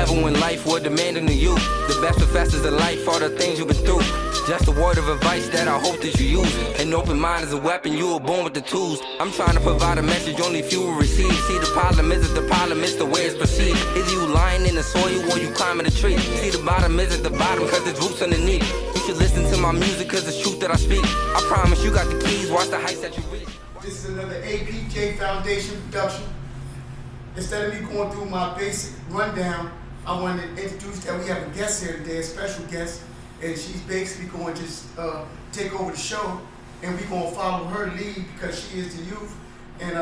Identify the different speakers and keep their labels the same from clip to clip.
Speaker 1: level when life was demanding of you. The best and fastest of life are the things you've been through. Just a word of advice that I hope that you use. An open mind is a weapon, you were born with the tools. I'm trying to provide a message only few will receive. See, the problem isn't the problem, it's the way it's perceived. Is you lying in the soil or you climbing a tree? See, the bottom isn't the bottom cause there's roots underneath. You should listen to my music cause it's truth that I speak. I promise you got the keys, watch the heights that you reach.
Speaker 2: This is another APJ Foundation production. Instead of me going through my basic rundown, I wanted to introduce that we have a guest here today, a special guest, and she's basically going to just take over the show, and we're going to follow her lead because she is the youth, and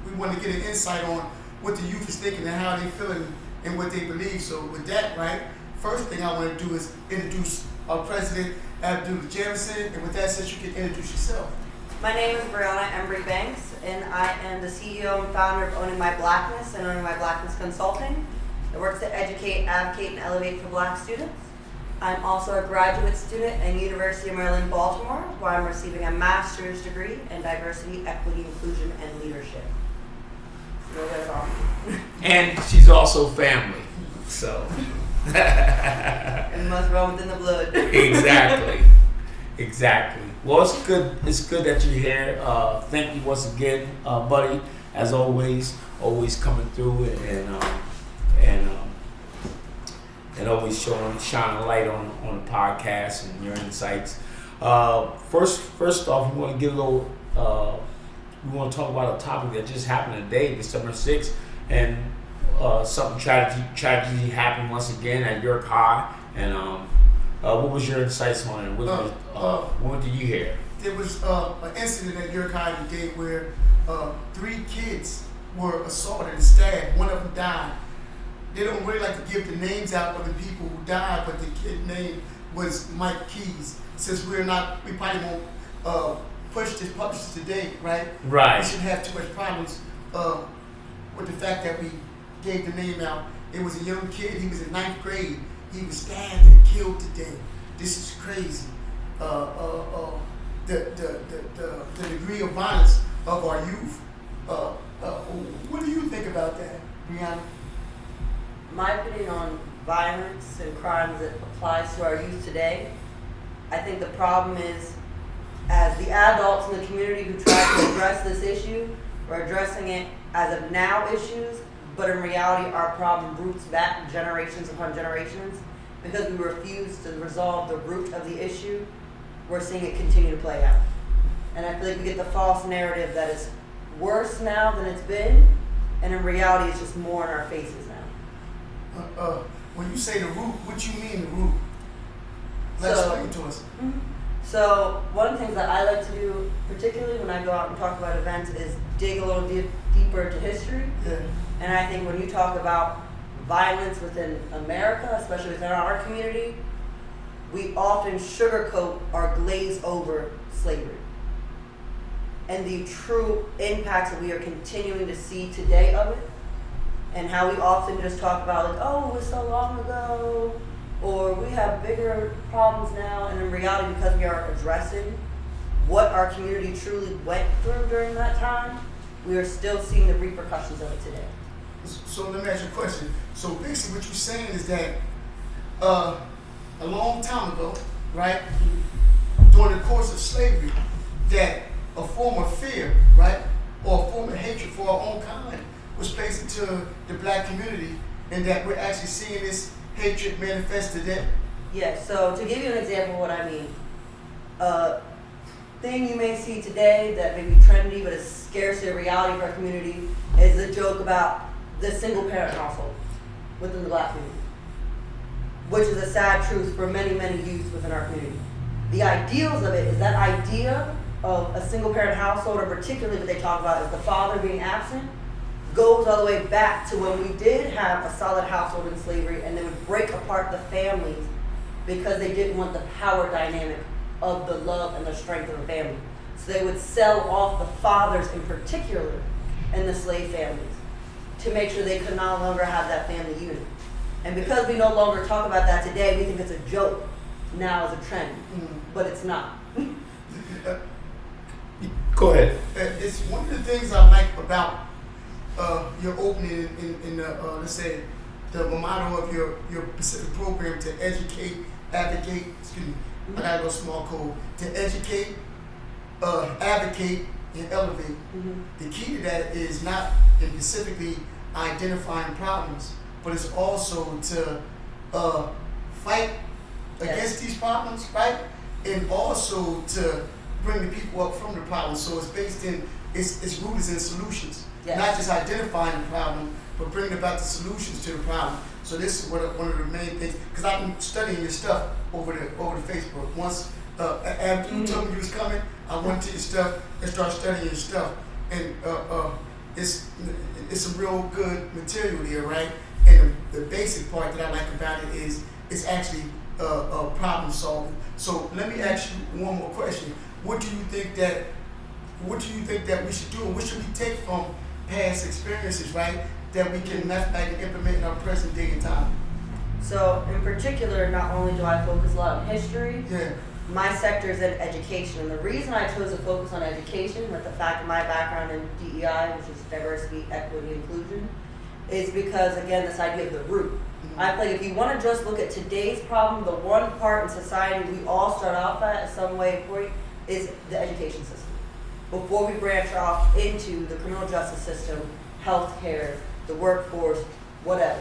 Speaker 2: we want to get an insight on what the youth is thinking and how they're feeling and what they believe. So with that, right, first thing I want to do is introduce our president, Abdul Jamison, and with that, since you can introduce yourself.
Speaker 3: My name is Briaunna Embrey-Banks, and I am the CEO and founder of Owning My Blackness and Owning My Blackness Consulting. It works to educate, advocate, and elevate for Black students. I'm also a graduate student at University of Maryland, Baltimore, where I'm receiving a master's degree in diversity, equity, inclusion, and leadership. So that's all.
Speaker 4: And she's also family, so.
Speaker 3: And must run within the blood.
Speaker 4: Exactly. Well, it's good. It's good that you're here. Thank you once again, buddy. As always coming through and always shining a light on the podcast and your insights. First off, we want to give a little. We want to talk about a topic that just happened today, December 6th, and something tragedy happened once again at York High. And what was your insights on it? What did you hear?
Speaker 2: There was an incident at York High today where 3 kids were assaulted and stabbed. One of them died. They don't really like to give the names out of the people who died, but the kid name was Mike Keys. Since we probably won't publish this today, right?
Speaker 4: Right.
Speaker 2: We shouldn't have too much problems with the fact that we gave the name out. It was a young kid. He was in 9th grade. He was stabbed and killed today. This is crazy. The degree of violence of our youth. What do you think about that, Briaunna?
Speaker 3: My opinion on violence and crimes that applies to our youth today, I think the problem is, as the adults in the community who try to address this issue, we're addressing it as of now issues, but in reality our problem roots back generations upon generations. Because we refuse to resolve the root of the issue, we're seeing it continue to play out. And I feel like we get the false narrative that it's worse now than it's been, and in reality it's just more in our faces now.
Speaker 2: When you say the root, what you mean the root? Let's explain to us.
Speaker 3: Mm-hmm. So one of the things that I like to do, particularly when I go out and talk about events, is dig a little deeper into history.
Speaker 2: Yeah.
Speaker 3: And I think when you talk about violence within America, especially within our community, we often sugarcoat or glaze over slavery. And the true impacts that we are continuing to see today of it, and how we often just talk about like, oh, it was so long ago, or we have bigger problems now, and in reality, because we are addressing what our community truly went through during that time, we are still seeing the repercussions of it today.
Speaker 2: So let me ask you a question. So basically what you're saying is that a long time ago, right, during the course of slavery, that a form of fear, right, or a form of hatred for our own kind was placed into the Black community, and that we're actually seeing this hatred manifest today?
Speaker 3: Yes, so to give you an example of what I mean, thing you may see today that may be trendy but is scarcely a reality for our community is the joke about the single parent household within the Black community, which is a sad truth for many, many youth within our community. The ideals of it is that idea of a single parent household, or particularly what they talk about is the father being absent, goes all the way back to when we did have a solid household in slavery, and they would break apart the families because they didn't want the power dynamic of the love and the strength of a family. So they would sell off the fathers in particular in the slave families to make sure they could no longer have that family unit. And because we no longer talk about that today, we think it's a joke now as a trend, but it's not.
Speaker 4: Go ahead.
Speaker 2: It's one of the things I like about your opening in let's say, the motto of your specific program to educate, advocate, excuse me, I got a little small code, to educate, advocate, and elevate. The key to that is not in specifically identifying problems, but it's also to fight against these problems, right? And also to bring the people up from the problem. So it's based in, it's rooted in solutions.
Speaker 3: Yes.
Speaker 2: Not just identifying the problem, but bringing about the solutions to the problem. So this is one of the main things, because I've been studying your stuff over the Facebook. Once after you told me you was coming, I went to your stuff and started studying your stuff. And it's some real good material there, right? And the basic part that I like about it is it's actually problem solving. So let me ask you one more question. What do you think that we should do, and what should we take from past experiences, right, that we can mathematically implement in our present day and time?
Speaker 3: So in particular, not only do I focus a lot on history,
Speaker 2: Yeah.
Speaker 3: my sector is in education. And the reason I chose to focus on education, with the fact of my background in DEI, which is diversity, equity, inclusion, is because, again, this idea of the root. I feel like if you want to just look at today's problem, the one part in society we all start off at some way point is the education system. Before we branch off into the criminal justice system, healthcare, the workforce, whatever.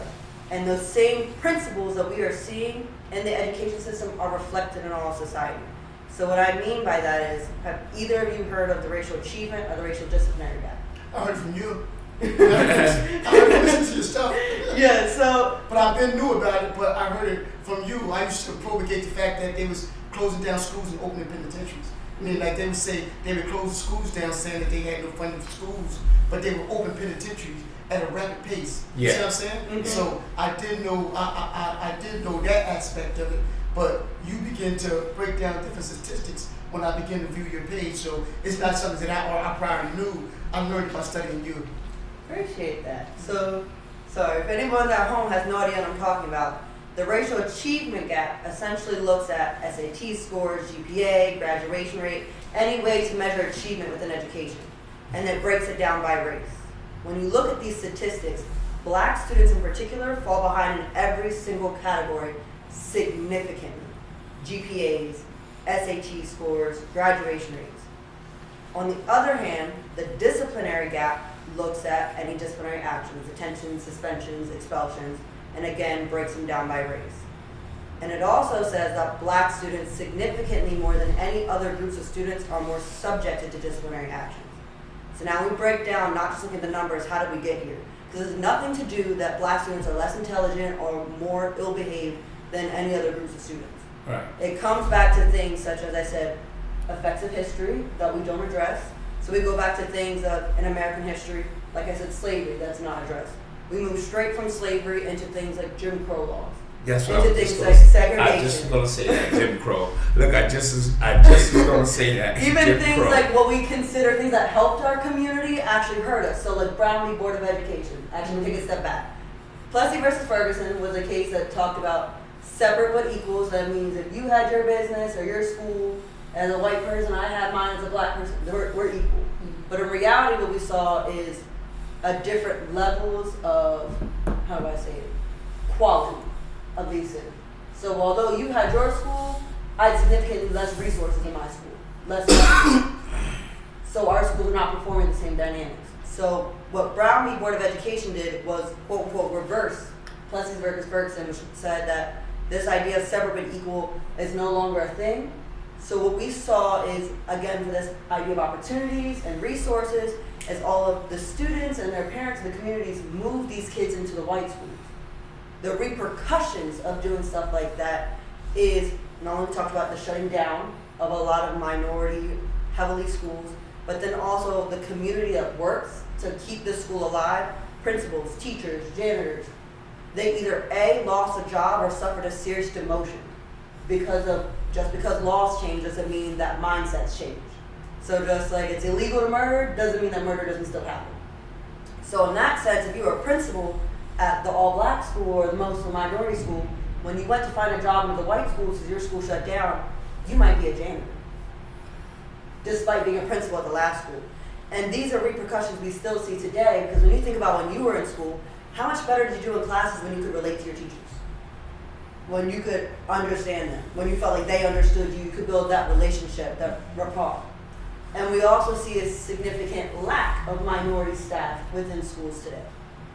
Speaker 3: And those same principles that we are seeing in the education system are reflected in all of society. So what I mean by that is, have either of you heard of the racial achievement or the racial disciplinary gap?
Speaker 2: I heard from you. I heard listen to your stuff.
Speaker 3: Yeah, so
Speaker 2: But I've been new about it, but I heard it from you. I used to propagate the fact that they was closing down schools and opening penitentiaries. I mean, like they would say, they would close the schools down saying that they had no funding for schools, but they would open penitentiaries at a rapid pace. You see what I'm saying? So I did know, I did know that aspect of it, but you begin to break down different statistics when I begin to view your page. So it's not something that I prior knew. I learned by studying you.
Speaker 3: appreciate that. So if anyone at home has no idea what I'm talking about, the racial achievement gap essentially looks at SAT scores, GPA, graduation rate, any way to measure achievement within education, and it breaks it down by race. When you look at these statistics, Black students in particular fall behind in every single category significantly. GPAs, SAT scores, graduation rates. On the other hand, the disciplinary gap looks at any disciplinary actions, detentions, suspensions, expulsions, and again breaks them down by race. And it also says that Black students significantly more than any other groups of students are more subjected to disciplinary actions. So now we break down, not just looking at the numbers, how did we get here? Because it's nothing to do that Black students are less intelligent or more ill-behaved than any other groups of students.
Speaker 4: Right.
Speaker 3: It comes back to things such as I said, effects of history that we don't address. So we go back to things in American history, like I said, slavery, that's not addressed. We move straight from slavery into things like Jim Crow laws.
Speaker 4: That's what
Speaker 3: into
Speaker 4: I was
Speaker 3: things
Speaker 4: just
Speaker 3: like
Speaker 4: gonna,
Speaker 3: segregation.
Speaker 4: I just was gonna say that, Jim Crow. Look, I just was gonna say that.
Speaker 3: Even
Speaker 4: Jim
Speaker 3: things
Speaker 4: Crow.
Speaker 3: like what we consider things that helped our community actually hurt us. So like Brown v. Board of Education, actually take a step back. Plessy versus Ferguson was a case that talked about separate but equal. So that means if you had your business or your school as a white person, I had mine as a Black person, we're equal. But in reality, what we saw is a different levels of, how do I say it, quality of these things. So although you had your school, I had significantly less resources in my school, less money. So our schools are not performing the same dynamics. So what Brown v. Board of Education did was, quote unquote, reverse Plessy versus Ferguson, which said that this idea of separate but equal is no longer a thing. So what we saw is, again, for this idea of opportunities and resources, as all of the students and their parents and the communities move these kids into the white schools. The repercussions of doing stuff like that is not only talked about the shutting down of a lot of minority heavily schools, but then also the community that works to keep this school alive, principals, teachers, janitors. They either A, lost a job or suffered a serious demotion just because laws change doesn't mean that mindsets change. So just like it's illegal to murder doesn't mean that murder doesn't still happen. So in that sense, if you were a principal at the all-Black school or the Muslim minority school, when you went to find a job in the white schools because your school shut down, you might be a janitor, despite being a principal at the last school. And these are repercussions we still see today, because when you think about when you were in school, How much better did you do in classes when you could relate to your teachers? When you could understand them, when you felt like they understood you, you could build that relationship, that rapport. And we also see a significant lack of minority staff within schools today.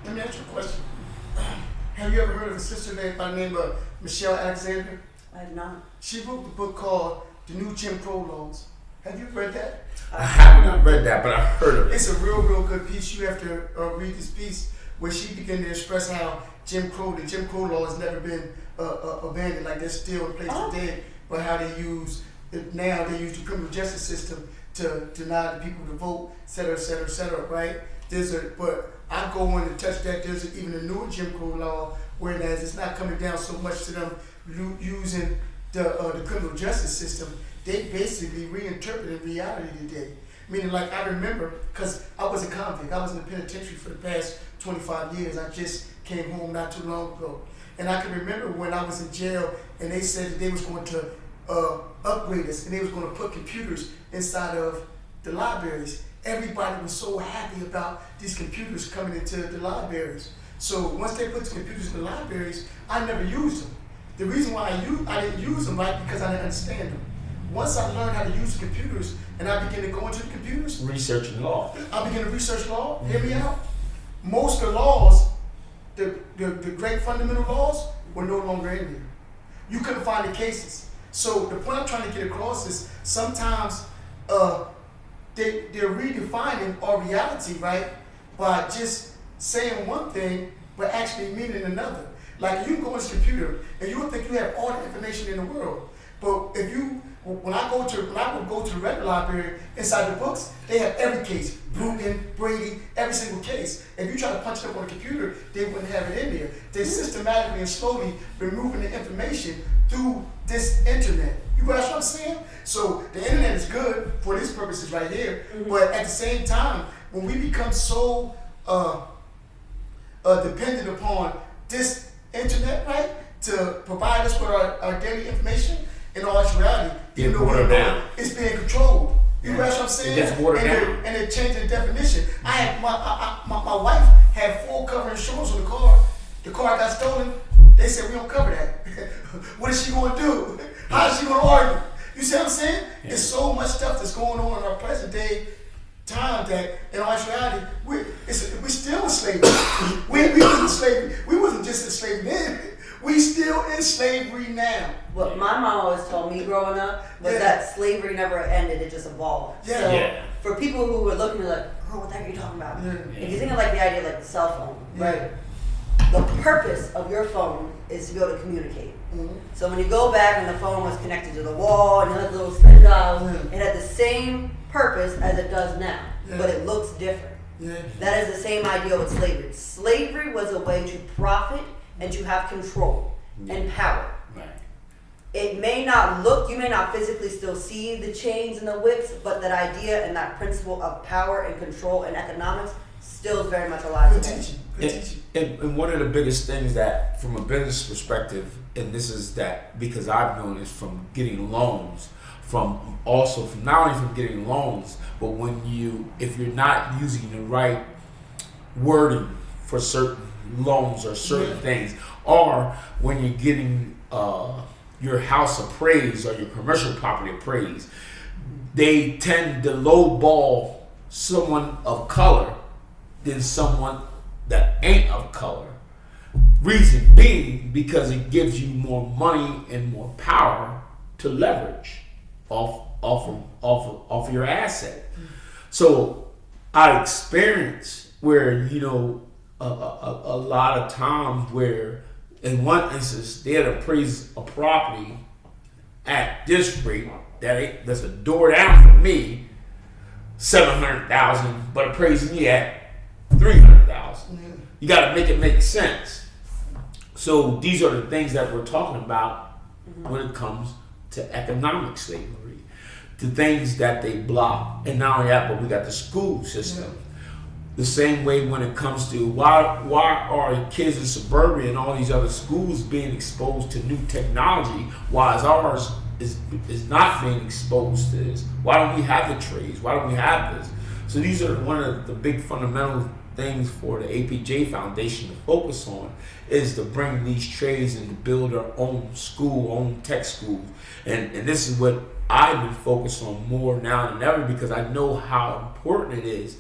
Speaker 2: Let me ask you a question. Have you ever heard of a sister by the name of Michelle Alexander?
Speaker 3: I have not.
Speaker 2: She wrote the book called The New Jim Crow Laws. Have you read that?
Speaker 4: I have not read that, but I've heard of it.
Speaker 2: It's a real good piece. You have to read this piece where she began to express how the Jim Crow law has never been abandoned, like they're still in place today, but how they use it now. They use the criminal justice system to deny the people to vote, et cetera, right? But I go on and touch that. There's even a newer Jim Crow law, whereas it's not coming down so much to them using the criminal justice system. They basically reinterpreted reality today. Meaning, like, I remember, because I was a convict. I was in the penitentiary for the past 25 years. I just came home not too long ago. And I can remember when I was in jail and they said that they was going to upgrade us and they was going to put computers inside of the libraries. Everybody was so happy about these computers coming into the libraries. So once they put the computers in the libraries, I never used them. The reason why I didn't use them, right, because I didn't understand them. Once I learned how to use the computers and I began to go into the computers,
Speaker 4: Researching law.
Speaker 2: I began to research law. Hear me out. Most of the laws, the great fundamental laws, were no longer in there. You couldn't find the cases. So the point I'm trying to get across is sometimes they're redefining our reality, right, by just saying one thing but actually meaning another. Like, you can go on this computer and you would think you have all the information in the world, but when I would go to the regular library, inside the books, they have every case, Bruton, Brady, every single case. If you try to punch it up on a computer, they wouldn't have it in there. They're systematically and slowly removing the information through this internet. You grasp what I'm saying? So the internet is good for these purposes right here, but at the same time, when we become so dependent upon this internet, right, to provide us with our daily information, in all actuality, you know what it's being controlled. You know what I'm saying?
Speaker 4: It gets watered down.
Speaker 2: And it changed the definition. I had my wife had full cover insurance on the car. The car got stolen. They said we don't cover that. What is she going to do? How is she going to argue? You see what I'm saying? Yeah. There's so much stuff that's going on in our present day time that in all actuality we still in slavery. we wasn't in slavery. We wasn't just in slavery then. We still in slavery now.
Speaker 3: What my mom always told me growing up was that slavery never ended, it just evolved.
Speaker 2: Yeah.
Speaker 3: So for people who were looking like, girl, what the heck are you talking about? If you think of like the idea of like the cell phone, right? The purpose of your phone is to be able to communicate. So when you go back and the phone was connected to the wall and you had little spin dials, it had the same purpose as it does now, but it looks different. That is the same idea with slavery. Slavery was a way to profit and to have control and power.
Speaker 4: Right.
Speaker 3: It may not look, you may not physically still see the chains and the whips, but that idea and that principle of power and control and economics still is very much alive today.
Speaker 4: And one of the biggest things that, from a business perspective, and this is that because I've known this from getting loans, from not only from getting loans, but if you're not using the right wording for certain loans or certain things, or when you're getting your house appraised or your commercial property appraised, they tend to lowball someone of color than someone that ain't of color. Reason being because it gives you more money and more power to leverage off of your asset. So I experienced where a lot of times where in one instance they had appraised a property at this rate that's a door down from me, $700,000, but appraising me at $300,000. You got to make it make sense. So these are the things that we're talking about when it comes to economic slavery, the things that they block, and not only that, but we got the school system. The same way when it comes to why are kids in suburbia and all these other schools being exposed to new technology, while ours is not being exposed to this? Why don't we have the trades? Why don't we have this? So these are one of the big fundamental things for the APJ Foundation to focus on is to bring these trades and to build our own school, own tech schools. And this is what I've been focused on more now than ever, because I know how important it is,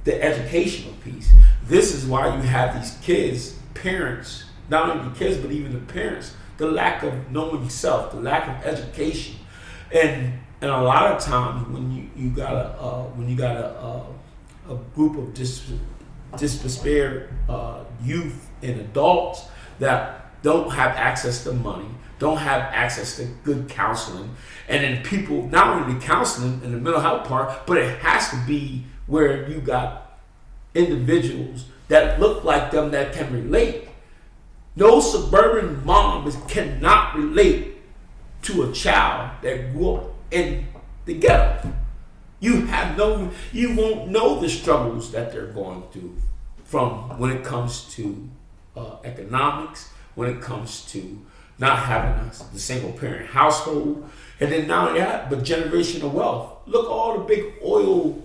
Speaker 4: the educational piece. This is why you have these kids, parents, not only the kids, but even the parents, the lack of knowing self, the lack of education. And a lot of times when you got a group of disparate youth and adults that don't have access to money, don't have access to good counseling, and then people, not only the counseling and the mental health part, but it has to be where you got individuals that look like them that can relate. No suburban mom cannot relate to a child that grew up in the ghetto. You won't know the struggles that they're going through, from when it comes to economics, when it comes to not having the single parent household, and then not only that, but generational wealth. Look, all the big oil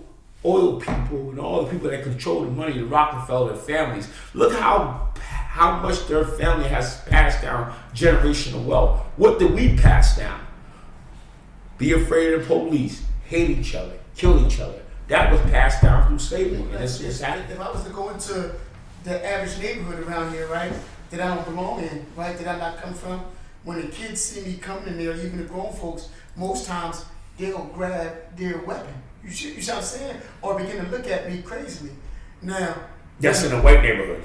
Speaker 4: people and all the people that control the money, the Rockefeller families. Look how much their family has passed down generational wealth. What did we pass down? Be afraid of the police, hate each other, kill each other. That was passed down through slavery. And this is happening.
Speaker 2: If I was to go into the average neighborhood around here, right, that I don't belong in, right, that I not come from, when the kids see me coming in there, even the grown folks, most times they'll grab their weapon. You see what I'm saying? Or begin to look at me crazily. Now,
Speaker 4: that's in a white neighborhood.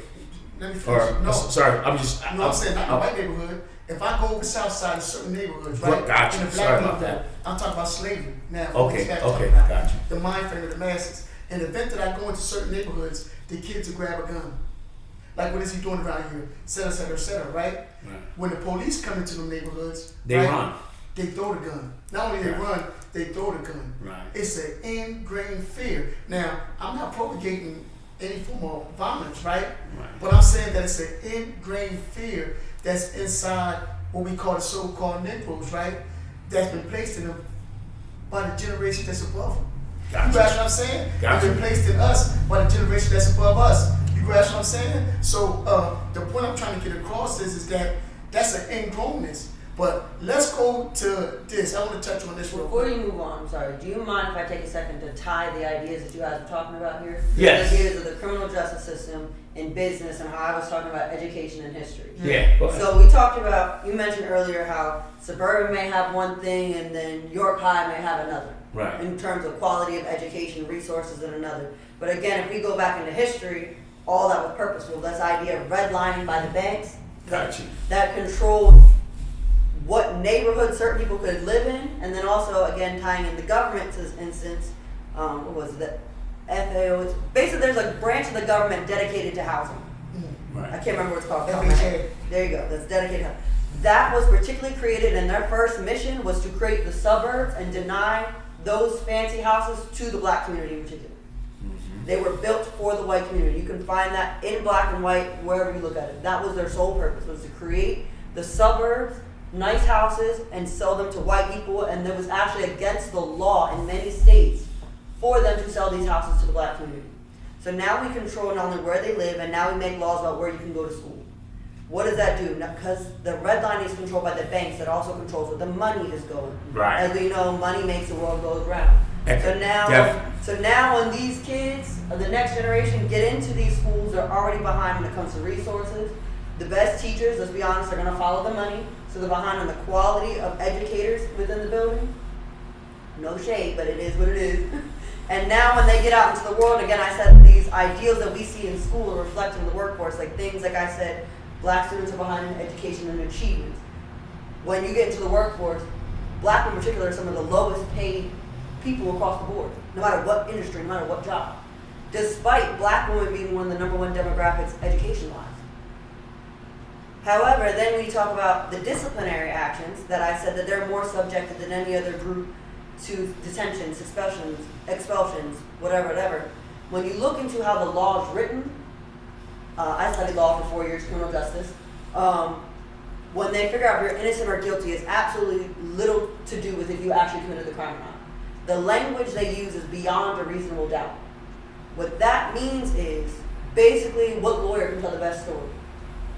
Speaker 2: Let me finish.
Speaker 4: I'm saying not
Speaker 2: in a white neighborhood. If I go over south side of certain neighborhoods, right?
Speaker 4: Gotcha.
Speaker 2: In the
Speaker 4: Sorry
Speaker 2: black
Speaker 4: about
Speaker 2: neighborhood, I'm talking about slavery now.
Speaker 4: Okay, gotcha.
Speaker 2: The mind frame of the masses. In the event that I go into certain neighborhoods, the kids will grab a gun. Like, what is he doing around here? Et cetera, right? When the police come into the neighborhoods,
Speaker 4: they run.
Speaker 2: They throw the gun. Not only they run, they throw the gun.
Speaker 4: Right.
Speaker 2: It's an ingrained fear. Now, I'm not propagating any form of violence, right? But I'm saying that it's an ingrained fear that's inside what we call the so-called Negroes, right? That's been placed in them by the generation that's above them.
Speaker 4: Gotcha.
Speaker 2: You grasp what I'm saying?
Speaker 4: Gotcha.
Speaker 2: It's been placed in us by the generation that's above us. You grasp what I'm saying? So the point I'm trying to get across is that that's an ingrownness. But let's go to this. I want to touch on this real quick.
Speaker 3: Before you move on, I'm sorry, do you mind if I take a second to tie the ideas that you guys are talking about here?
Speaker 4: Yes.
Speaker 3: The ideas of the criminal justice system in business and how I was talking about education and history.
Speaker 4: Yeah, go ahead.
Speaker 3: So we talked about, you mentioned earlier how suburban may have one thing and then York High may have another.
Speaker 4: Right.
Speaker 3: In terms of quality of education, resources, and another. But again, if we go back into history, all that was purposeful. This idea of redlining by the banks that controlled what neighborhood certain people could live in, and then also, again, tying in the government's instance, what was it? FAO. Basically, there's a branch of the government dedicated to housing.
Speaker 4: Right.
Speaker 3: I can't remember what it's called.
Speaker 2: FHA.
Speaker 3: There you go. That's dedicated to housing. That was particularly created, and their first mission was to create the suburbs and deny those fancy houses to the black community in particular. They were built for the white community. You can find that in black and white wherever you look at it. That was their sole purpose, was to create the suburbs, nice houses, and sell them to white people. And it was actually against the law in many states for them to sell these houses to the black community. So now we control not only where they live, and now we make laws about where you can go to school. What does that do? Because the red line is controlled by the banks, that also controls where the money is going.
Speaker 4: Right.
Speaker 3: As we know, money makes the world go around. So now when these kids of the next generation get into these schools, they're already behind when it comes to resources. The best teachers, let's be honest, are going to follow the money. So they're behind on the quality of educators within the building. No shade, but it is what it is. And now when they get out into the world, again, I said these ideals that we see in school are reflected in the workforce, like things like I said, black students are behind in education and achievements. When you get into the workforce, black in particular are some of the lowest paid people across the board, no matter what industry, no matter what job, despite black women being one of the number one demographics education-wise. However, then we talk about the disciplinary actions that I said that they're more subjected than any other group to detentions, expulsions, whatever. When you look into how the law is written, I studied law for 4 years, criminal justice. When they figure out if you're innocent or guilty, it's absolutely little to do with if you actually committed the crime or not. The language they use is beyond a reasonable doubt. What that means is basically what lawyer can tell the best story.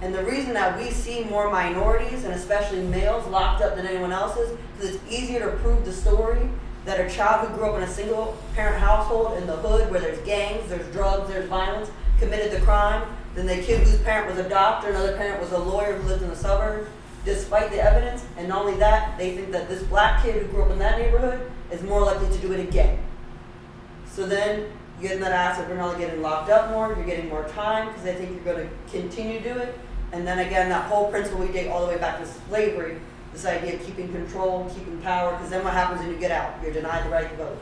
Speaker 3: And the reason that we see more minorities, and especially males, locked up than anyone else's, because it's easier to prove the story that a child who grew up in a single parent household in the hood where there's gangs, there's drugs, there's violence, committed the crime, than the kid whose parent was a doctor, another parent was a lawyer who lived in the suburbs, despite the evidence. And not only that, they think that this black kid who grew up in that neighborhood is more likely to do it again. So then you get in that aspect, you're not getting locked up more, you're getting more time because they think you're going to continue to do it. And then again, that whole principle we date all the way back to slavery, this idea of keeping control, keeping power, because then what happens when you get out? You're denied the right to vote.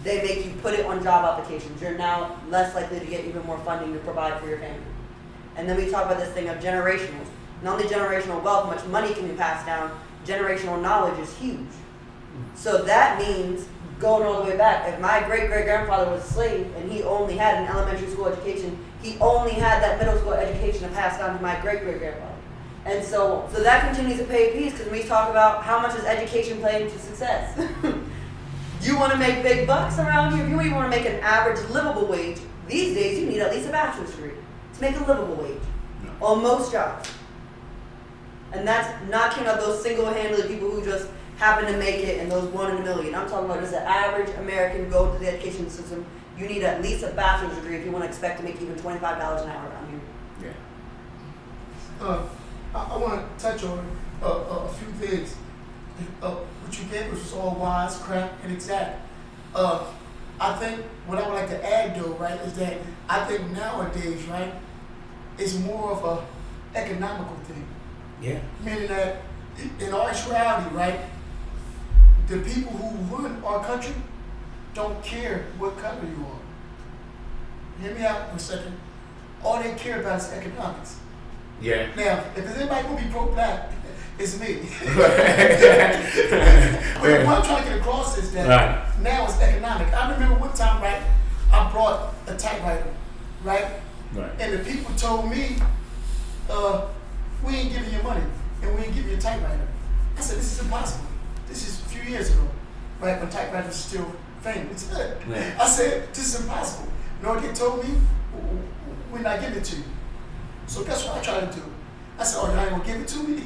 Speaker 3: They make you put it on job applications. You're now less likely to get even more funding to provide for your family. And then we talk about this thing of generational. Not only generational wealth, much money can be passed down, generational knowledge is huge. So that means, going all the way back, if my great-great-grandfather was a slave and he only had an elementary school education, he only had that middle school education to pass down to my great-great-grandfather. And so that continues to pay a piece, because we talk about how much does education play into success. You want to make big bucks around here, if you even want to make an average livable wage, these days you need at least a bachelor's degree to make a livable wage on most jobs. And that's not counting out those single-handedly people who just happen to make it and those 1 in a million. I'm talking about just the average American go to the education system. You need at least a bachelor's degree if you want to expect to make even $25 an hour around here.
Speaker 2: Yeah. I want to touch on a few things. What you gave, which was all wise, crap, and exact. I think what I would like to add, though, right, is that I think nowadays, right, it's more of a economical thing.
Speaker 4: Yeah.
Speaker 2: Meaning that in our actuality, right, the people who run our country don't care what color you are. Hear me out for a second. All they care about is economics.
Speaker 4: Yeah.
Speaker 2: Now, if there's anybody gonna be pro-black, it's me. But what I'm trying to get across is that now it's economic. I remember one time, right, I brought a typewriter, right? And the people told me, we ain't giving you money and we ain't giving you a typewriter. I said, this is impossible. This is a few years ago, right, when typewriters were still famous. I said, this is impossible. You know what they told me? We're not giving it to you. So guess what I tried to do? I said, oh, y'all ain't gonna give it to me?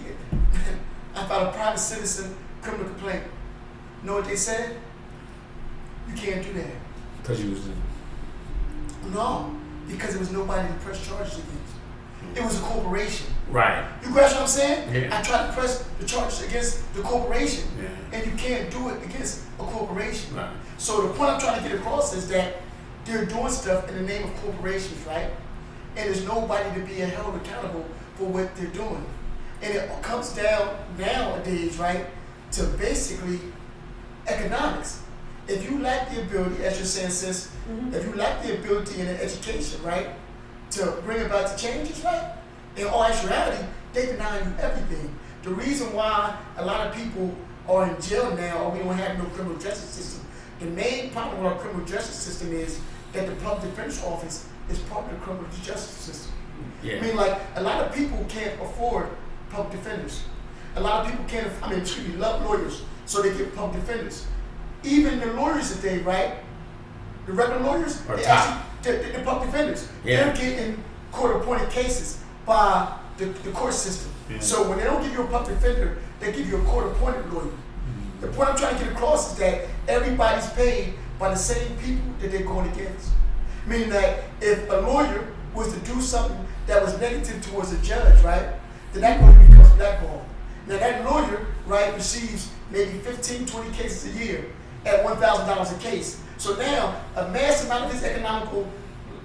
Speaker 2: I filed a private citizen criminal complaint. You know what they said? You can't do that.
Speaker 4: Because you was
Speaker 2: No, because there was nobody to press charges against. It was a corporation.
Speaker 4: Right.
Speaker 2: You grasp what I'm saying?
Speaker 4: Yeah.
Speaker 2: I tried to press the charges against the corporation.
Speaker 4: Yeah.
Speaker 2: And you can't do it against a corporation.
Speaker 4: Right.
Speaker 2: So the point I'm trying to get across is that they're doing stuff in the name of corporations, right? And there's nobody to be held accountable for what they're doing. And it comes down nowadays, right, to basically economics. If you lack the ability, as you're saying, sis, if you lack the ability in an education, right, to bring about the changes, right, in all actuality, they deny you everything. The reason why a lot of people are in jail now, or we don't have no criminal justice system, the main problem with our criminal justice system is that the public defense office is part of the criminal justice system.
Speaker 4: Yeah.
Speaker 2: I mean, like, a lot of people can't afford public defenders. A lot of people can't, love lawyers, so they get public defenders. Even the lawyers today, right, the regular lawyers, they're public defenders.
Speaker 4: Yeah.
Speaker 2: They're getting court-appointed cases by the court system.
Speaker 4: Yeah.
Speaker 2: So when they don't give you a public defender, they give you a court-appointed lawyer. The point I'm trying to get across is that everybody's paid by the same people that they're going against. Meaning that if a lawyer was to do something that was negative towards a judge, right, then that lawyer becomes blackballed. Now that lawyer, right, receives maybe 15, 20 cases a year at $1,000 a case. So now a mass amount of his economical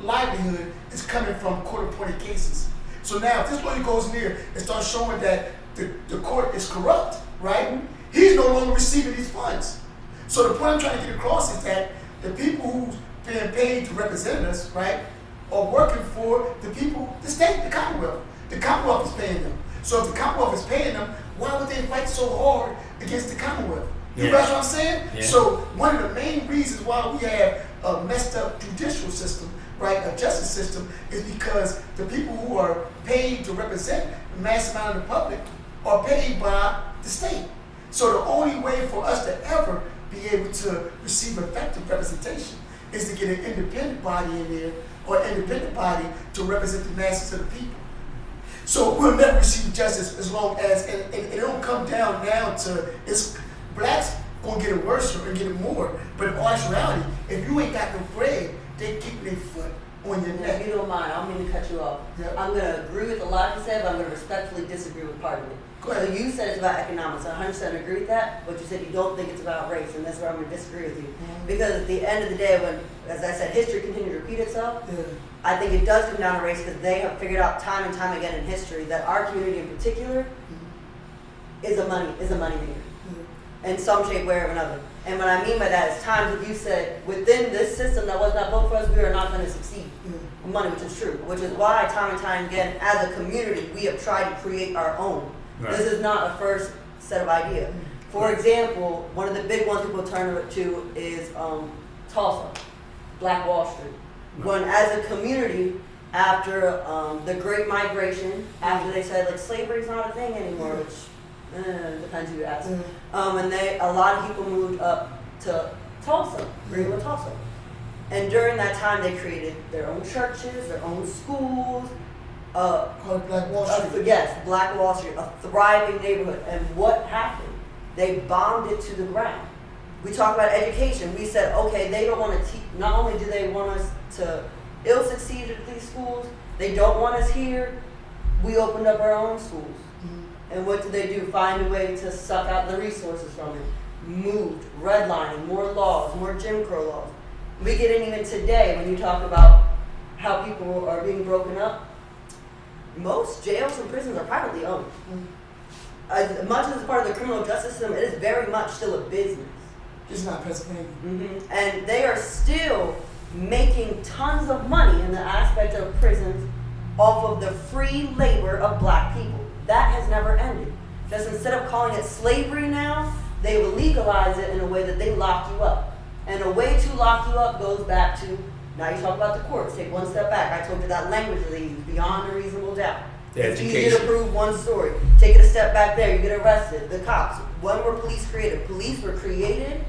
Speaker 2: livelihood is coming from court-appointed cases. So now if this lawyer goes in there and starts showing that the court is corrupt, right, he's no longer receiving these funds. So the point I'm trying to get across is that the people who's being paid to represent us, right, are working for the people, the state, the Commonwealth. The Commonwealth is paying them. So if the Commonwealth is paying them, why would they fight so hard against the Commonwealth? You guys know what I'm saying?
Speaker 4: Yeah.
Speaker 2: So one of the main reasons why we have a messed up judicial system, right, a justice system, is because the people who are paid to represent the mass amount of the public are paid by the state. So the only way for us to ever be able to receive effective representation is to get an independent body in there or independent body to represent the masses of the people. So we'll never receive justice as long as, and it don't come down now to, it's blacks gonna get it worse and get it more. But in all actuality, if you ain't got no bread, they keep their foot on your neck.
Speaker 3: If you don't mind, I don't mean to cut you off.
Speaker 2: Yeah.
Speaker 3: I'm going to agree with a lot you said, but I'm going to respectfully disagree with part of it.
Speaker 2: Go ahead.
Speaker 3: So you said it's about economics. I 100% agree with that, but you said you don't think it's about race, and that's where I'm going to disagree with you. Because at the end of the day, when, as I said, history continues to repeat itself, I think it does come down to race because they have figured out time and time again in history that our community in particular is a money maker in some shape, way, or another. And what I mean by that is times that you said within this system that was not built for us, we are not going to succeed. Money, which is true, which is why time and time again, as a community, we have tried to create our own. Right. This is not a first set of ideas. For example, one of the big ones people turn to is Tulsa, Black Wall Street. When as a community, after the Great Migration, after they said like slavery is not a thing anymore, which depends who you ask, and a lot of people moved up to Tulsa, Greenwood, Tulsa. And during that time, they created their own churches, their own schools.
Speaker 2: Called Black Wall Street.
Speaker 3: Yes, Black Wall Street, a thriving neighborhood. And what happened? They bombed it to the ground. We talk about education. We said, okay, they don't want to teach. Not only do they want us to ill succeed at these schools, they don't want us here. We opened up our own schools. And what did they do? Find a way to suck out the resources from it. Moved, redlining, more laws, more Jim Crow laws. We get in even today when you talk about how people are being broken up. Most jails and prisons are privately owned. As much as it's part of the criminal justice system, it is very much still a business.
Speaker 2: Just not Pennsylvania.
Speaker 3: And they are still making tons of money in the aspect of prisons off of the free labor of black people. That has never ended. Just instead of calling it slavery now, they will legalize it in a way that they lock you up. And a way to lock you up goes back to, now you talk about the courts, take one step back. I told you that language that they use, beyond a reasonable doubt. It's easy to prove one story. Take it a step back there, you get arrested. The cops, when were police created? Police were created,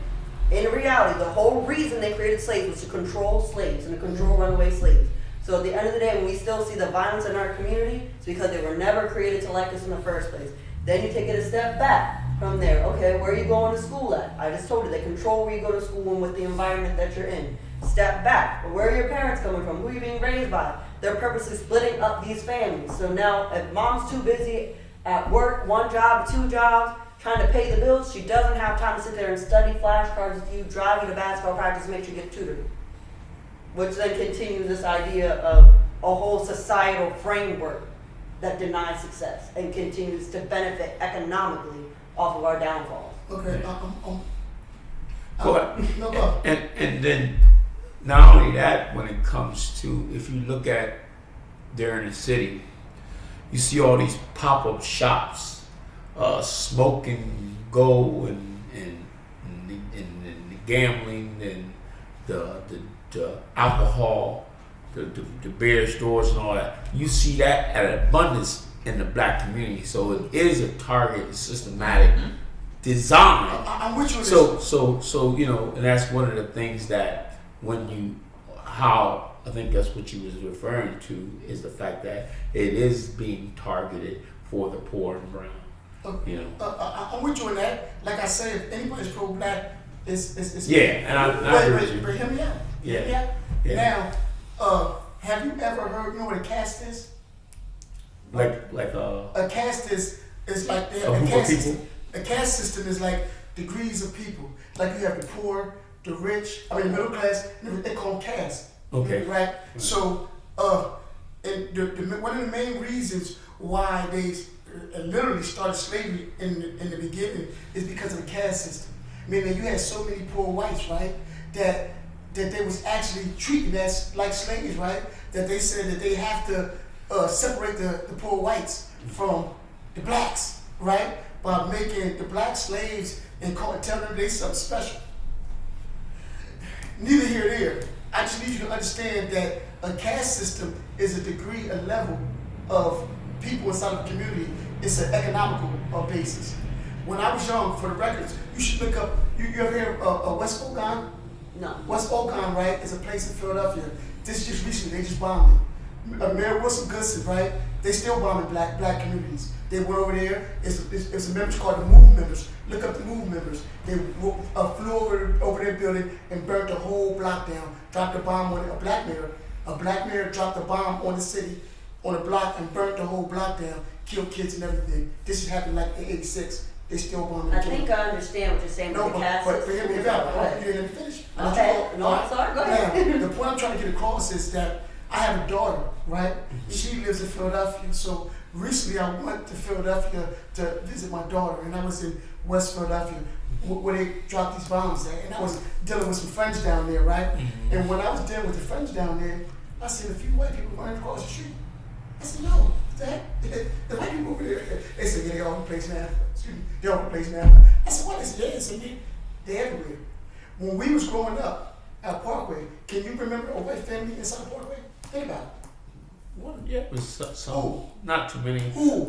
Speaker 3: in reality, the whole reason they created slaves was to control slaves and to control runaway slaves. So at the end of the day, when we still see the violence in our community, it's because they were never created to like us in the first place. Then you take it a step back from there. Okay, where are you going to school at? I just told you, they control where you go to school and with the environment that you're in. Step back. Where are your parents coming from? Who are you being raised by? They're purposely splitting up these families. So now if mom's too busy at work, one job, two jobs, trying to pay the bills, she doesn't have time to sit there and study flashcards with you, drive you to basketball practice, make sure you get tutored. Which then continues this idea of a whole societal framework that denies success and continues to benefit economically off of our downfalls.
Speaker 2: Okay,
Speaker 4: Go ahead.
Speaker 2: No, go.
Speaker 4: And then not only that, when it comes to, if you look at there in the city, you see all these pop-up shops, smoke and go and the gambling and the alcohol, the beer stores and all that. You see that at abundance in the black community. So it is a target, systematic design.
Speaker 2: I'm with you.
Speaker 4: So you know, and that's one of the things that how I think that's what you was referring to, is the fact that it is being targeted for the poor and brown. You know,
Speaker 2: I'm with you on that. Like I said, if anybody's pro-black, it's
Speaker 4: yeah, and I agree with you.
Speaker 2: But hear me out.
Speaker 4: Yeah.
Speaker 2: Now, have you ever heard? You know what a caste is? A caste is like they have a caste system. A caste system is like degrees of people. Like you have the poor, the rich, middle class. They call them castes.
Speaker 4: Okay.
Speaker 2: Right. So, and one of the main reasons why they literally started slavery in the beginning is because of the caste system. Meaning you had so many poor whites, right? That they was actually treated as like slaves, right? That they said that they have to separate the poor whites from the blacks, right? By making the black slaves and telling them they something special. Neither here nor there. I just need you to understand that a caste system is a degree, a level of people inside of the community. It's an economical basis. When I was young, for the records, you should look up, you ever hear of West Ogon?
Speaker 3: No.
Speaker 2: West Ogon, right, is a place in Philadelphia This just recently, they just bombed it. Mayor Wilson Goodson, right? They still bombing black communities. They went over there. It's a members called the Move members. Look up the Move members. They flew over their building and burnt the whole block down. Dropped a bomb on it. A black mayor dropped a bomb on the city, on a block, and burnt the whole block down. Killed kids and everything. This has happened like in '86. They still bombing.
Speaker 3: I think I understand what you're saying with the cast.
Speaker 2: But hear me out. You didn't finish.
Speaker 3: Okay. No, I'm sorry. Go ahead.
Speaker 2: Now, the point I'm trying to get across is that I have a daughter, right? She lives in Philadelphia. So recently I went to Philadelphia to visit my daughter, and I was in West Philadelphia where they dropped these bombs at. And I was dealing with some friends down there, right? And when I was dealing with the friends down there, I seen a few white people running across the street. I said, yo, what the heck? The white people over there. They said, yeah, they all over the place now. Excuse me, they all over the place now. I said, what? They said, yeah, they said, they're everywhere. When we was growing up at Parkway, can you remember a white family inside Parkway? Think about it.
Speaker 4: Well, yeah, it was some,
Speaker 2: Who?
Speaker 4: not too many.
Speaker 2: Who?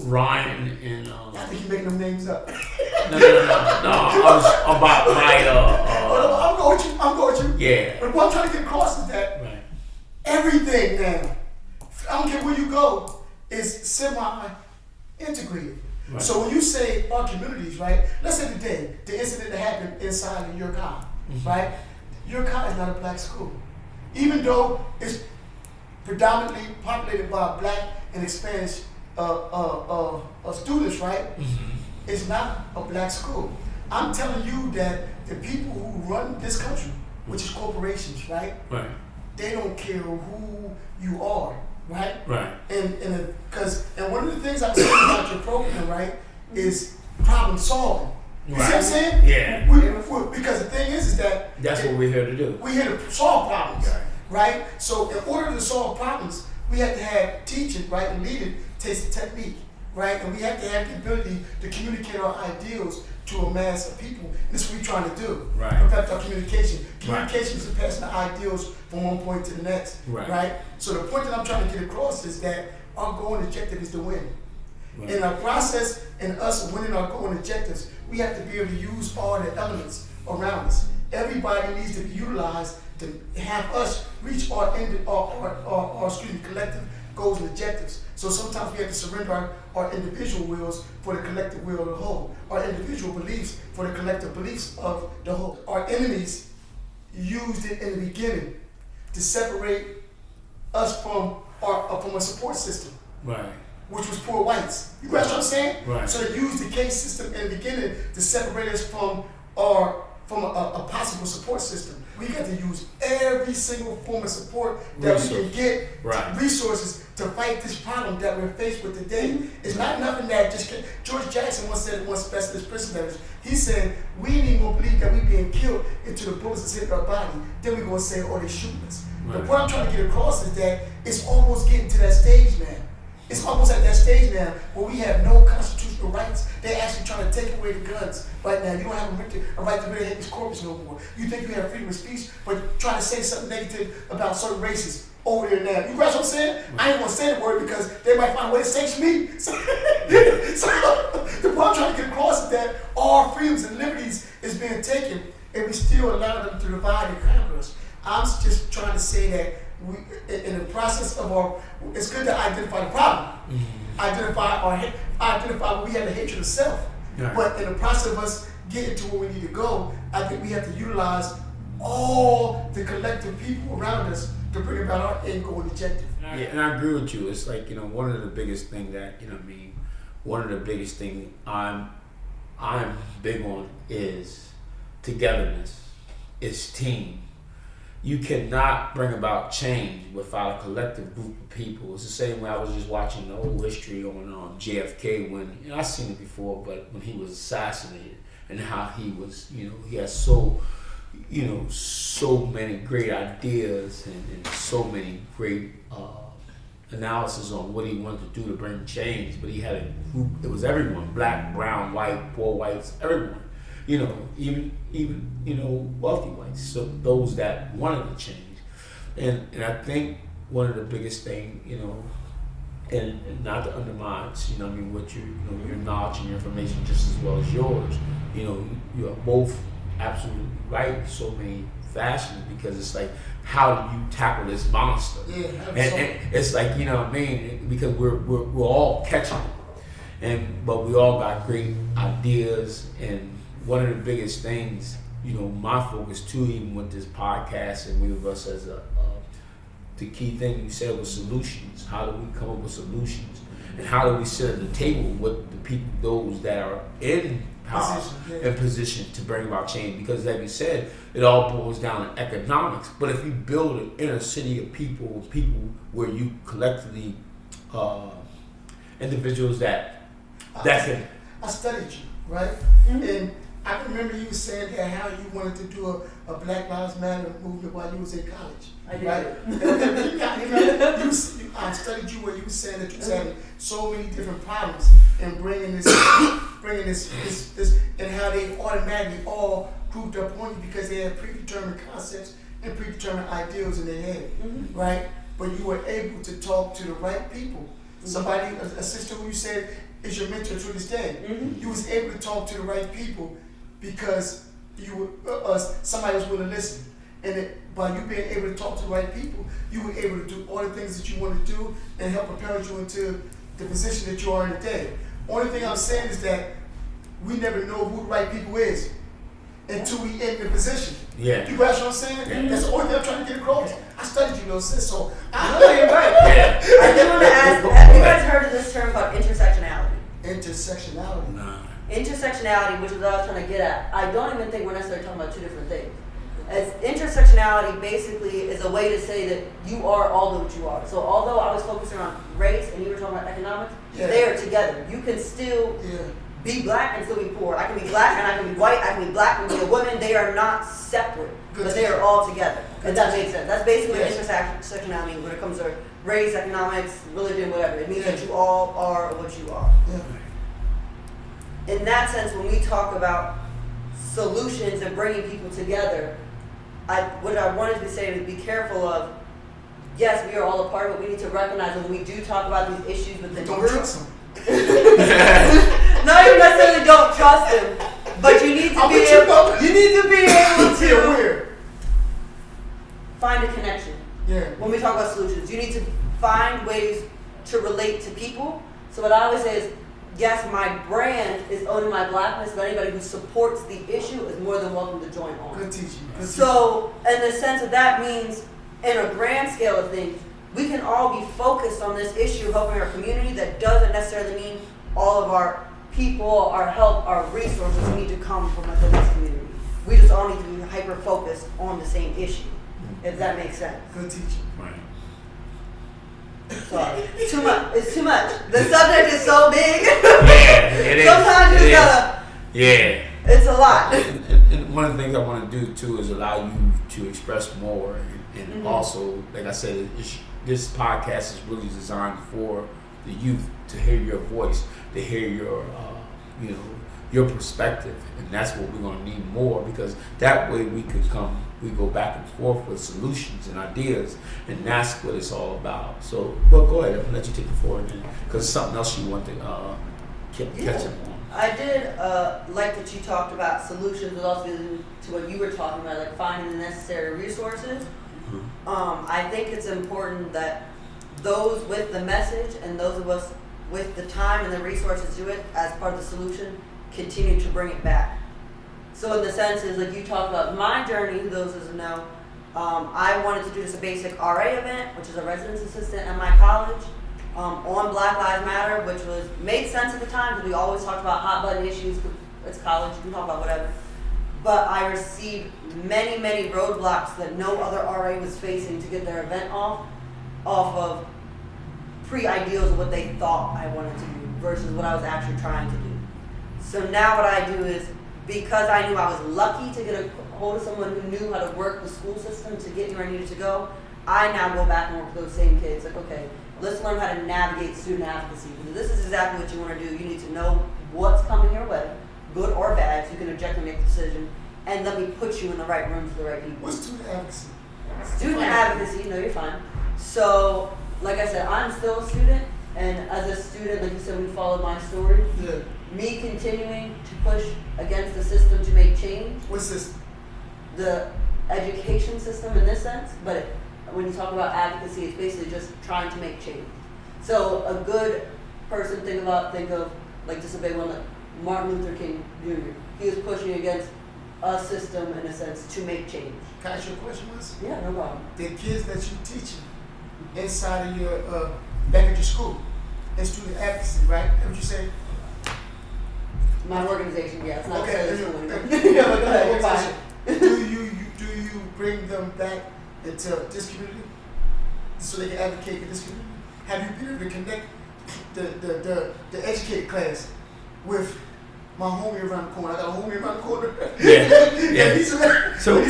Speaker 4: Ryan and
Speaker 2: I think you're making them names up.
Speaker 4: no. I was about my
Speaker 2: I'm going with you.
Speaker 4: Yeah.
Speaker 2: But what I'm trying to get across is that
Speaker 4: Right.
Speaker 2: everything now, I don't care where you go, is semi-integrated.
Speaker 4: Right.
Speaker 2: So when you say our communities, right? Let's say today, the incident that happened inside of your car, right? Your car is not a black school, even though it's predominantly populated by black and Hispanic students, right? It's not a black school. I'm telling you that the people who run this country, which is corporations, right?
Speaker 4: Right.
Speaker 2: They don't care who you are, right?
Speaker 4: Right.
Speaker 2: And one of the things I'm saying about your program, right, is problem solving. You see what I'm saying?
Speaker 4: Yeah.
Speaker 2: Because the thing is that
Speaker 4: That's what we're here to do.
Speaker 2: we're here to solve problems, right? So in order to solve problems, we have to have teaching, right, and leading takes technique, right? And we have to have the ability to communicate our ideals to a mass of people. And this is what we're trying to do.
Speaker 4: Right.
Speaker 2: Perfect our communication. Communication is passing the ideals from one point to the next,
Speaker 4: Right.
Speaker 2: So the point that I'm trying to get across is that our goal and objective is to win.
Speaker 4: Right.
Speaker 2: In our process, in us winning our goal and objectives, we have to be able to use all the elements around us. Everybody needs to be utilized to have us reach our collective goals and objectives. So sometimes we have to surrender our individual wills for the collective will of the whole, our individual beliefs for the collective beliefs of the whole. Our enemies used it in the beginning to separate us from a support system,
Speaker 4: Right.
Speaker 2: which was poor whites. You grasp what I'm saying?
Speaker 4: Right.
Speaker 2: So they used the case system in the beginning to separate us from a possible support system. We got to use every single form of support that we can get,
Speaker 4: Right.
Speaker 2: resources to fight this problem that we're faced with today. It's not nothing that just George Jackson once said, once best of his prisoners, he said, we ain't even gonna believe that we being killed until the bullets is hitting our body. Then we gonna say, oh, they shooting us.
Speaker 4: Right.
Speaker 2: The point I'm trying to get across is that it's almost getting to that stage now. It's almost at that stage now where we have no constitutional rights. They're actually trying to take away the guns right now. You don't have a right to bear habeas corpus no more. You think you have freedom of speech, but trying to say something negative about certain races over there now. You grasp what I'm saying? I ain't gonna say the word because they might find a way to sanction me. So the point I'm trying to get across is that all freedoms and liberties is being taken, and we still allow them to divide and conquer us. I'm just trying to say that we, in the process of it's good to identify the problem, identify where we have the hatred of self.
Speaker 4: Right.
Speaker 2: But in the process of us getting to where we need to go, I think we have to utilize all the collective people around us to bring about our end goal and objective.
Speaker 4: Yeah, and I agree with you. It's like, one of the biggest thing that, one of the biggest thing I'm big on is togetherness. It's team. You cannot bring about change without a collective group of people. It's the same way I was just watching the old history on JFK when, I've seen it before, but when he was assassinated and how he was, he had so many great ideas and so many great analysis on what he wanted to do to bring change, but he had a group, it was everyone, black, brown, white, poor whites, everyone. Even wealthy whites, so those that wanted to change, and I think one of the biggest thing, and not to undermine, what your knowledge and your information just as well as yours, you are both absolutely right. So many fashion because it's like, how do you tackle this monster?
Speaker 2: Yeah,
Speaker 4: and it's like, you know what I mean, because we're all catching it, but we all got great ideas. And one of the biggest things, you know, my focus too, even with this podcast, and we of us as the key thing you said was solutions. How do we come up with solutions, and how do we sit at the table with the people, those that are in power and position to bring about change? Because like you said, it all boils down to economics. But if you build an inner city of people where you collectively individuals that can.
Speaker 2: I studied you, right? And I can remember you saying that how you wanted to do a Black Lives Matter movement while you was in college.
Speaker 3: I did.
Speaker 2: Right? I studied you where you were saying that you was having so many different problems and bringing this, and how they automatically all grouped up on you because they had predetermined concepts and predetermined ideals in their head, right? But you were able to talk to the right people. Somebody, a sister who you said is your mentor to this day. You was able to talk to the right people because you were somebody was willing to listen. And by you being able to talk to the right people, you were able to do all the things that you want to do and help propel you into the position that you are in today. Only thing I'm saying is that we never know who the right people is until we in the position.
Speaker 4: Yeah.
Speaker 2: You grasp what I'm saying? That's the only thing I'm trying to get across. I studied you, little sis, so I
Speaker 3: No, you're right.
Speaker 4: Yeah.
Speaker 3: I do want to ask, have you guys heard of this term called intersectionality?
Speaker 2: Intersectionality.
Speaker 4: Nah.
Speaker 3: Intersectionality, which is what I was trying to get at, I don't even think we're necessarily talking about two different things. As intersectionality basically is a way to say that you are all that you are. So although I was focusing on race and you were talking about economics, they are together. You can still be black and still be poor. I can be black and I can be white. I can be black and be a woman. They are not separate, but they are all together. If that makes sense. That's basically what intersectionality when it comes to race, economics, religion, whatever. It means that you all are what you are. In that sense, when we talk about solutions and bringing people together, what I wanted to say is be careful of, yes, we are all a part, but we need to recognize when we do talk about these issues with the
Speaker 2: Don't
Speaker 3: group.
Speaker 2: trust them.
Speaker 3: No, you necessarily don't trust them, but you need to be able to find a connection. When we talk about solutions, you need to find ways to relate to people. So what I always say is, yes, my brand is owning my blackness, but anybody who supports the issue is more than welcome to join on.
Speaker 2: Good teaching.
Speaker 3: So, in the sense that means, in a grand scale of things, we can all be focused on this issue, helping our community. That doesn't necessarily mean all of our people, our help, our resources need to come from within this community. We just all need to be hyper-focused on the same issue, if that makes sense.
Speaker 2: Good teaching.
Speaker 4: Right.
Speaker 3: Sorry. It's too much. It's too much. The subject is so big.
Speaker 4: Yeah, it is.
Speaker 3: Sometimes you just gotta.
Speaker 4: Yeah.
Speaker 3: It's a lot.
Speaker 4: And one of the things I want to do too is allow you to express more, and also, like I said, this podcast is really designed for the youth to hear your voice, to hear your, your perspective, and that's what we're going to need more, because that way we go back and forth with solutions and ideas, and that's what it's all about. So, well, go ahead, I'll let you take the floor, because it's something else you want to catch up on.
Speaker 3: I did like that you talked about solutions, but also to what you were talking about, like finding the necessary resources. I think it's important that those with the message and those of us with the time and the resources to it as part of the solution continue to bring it back. So in the sense is, like you talked about my journey, those who doesn't know, I wanted to do just a basic RA event, which is a residence assistant at my college, on Black Lives Matter, which made sense at the time because we always talked about hot button issues. It's college, you can talk about whatever. But I received many, many roadblocks that no other RA was facing to get their event off of pre-ideals of what they thought I wanted to do versus what I was actually trying to do. So now what I do is, because I knew I was lucky to get a hold of someone who knew how to work the school system to get me where I needed to go, I now go back and work with those same kids. Like, okay, let's learn how to navigate student advocacy. Because this is exactly what you want to do. You need to know what's coming your way, good or bad, so you can objectively make a decision, and let me put you in the right rooms with the right people.
Speaker 2: What's student advocacy?
Speaker 3: Student advocacy, no, you're fine. So, like I said, I'm still a student, and as a student, like you said, we followed my story.
Speaker 2: Yeah.
Speaker 3: Me continuing to push against the system to make change.
Speaker 2: What's this?
Speaker 3: The education system in this sense, but when you talk about advocacy, it's basically just trying to make change. So a good person, think of like just a big one, like Martin Luther King Jr. He was pushing against a system in a sense to make change.
Speaker 2: Can I ask you a question, Wes?
Speaker 3: Yeah, no problem.
Speaker 2: The kids that you teaching inside of your back at your school, in student advocacy, right? That's what you say?
Speaker 3: My organization, yeah, it's not
Speaker 2: Okay,
Speaker 3: necessarily school anymore. Yeah, but go ahead, you're fine.
Speaker 2: Do you bring them back into this community so they can advocate for this community? Have you been able to connect the educated class with my homie around the corner? I got a homie around the corner.
Speaker 4: Yeah. So,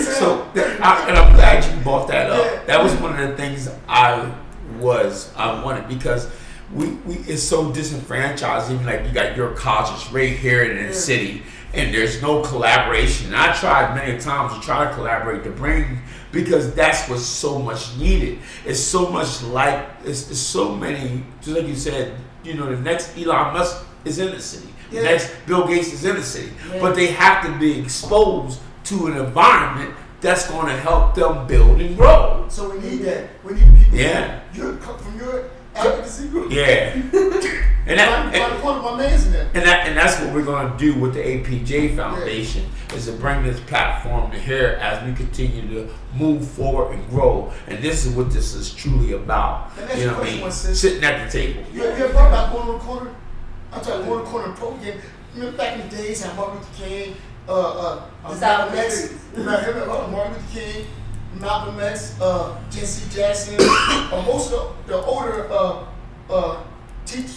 Speaker 4: and I'm glad you brought that up.
Speaker 2: Yeah.
Speaker 4: That was one of the things I wanted, because we it's so disenfranchised. Even like you got your colleges right here in the city, and there's no collaboration. And I tried many times to try to collaborate to bring, because that's what's so much needed. It's so much like it's so many. Just like you said, the next Elon Musk is in the city. The next Bill Gates is in the city, but they have to be exposed to an environment that's going to help them build and grow.
Speaker 2: So we need that. We need people from your advocacy group.
Speaker 4: Yeah.
Speaker 2: My man's in there.
Speaker 4: And that's what we're going to do with the APJ Foundation, is to bring this platform to here as we continue to move forward and grow. And this is what this is truly about. You know what I mean? Sitting at the table.
Speaker 2: You ever thought about going on the corner? I'm talking going on the corner program. Remember back in the days how Martin Luther King, Malcolm X, Martin Luther King, Malcolm X, Jesse Jackson, most of the older teachers,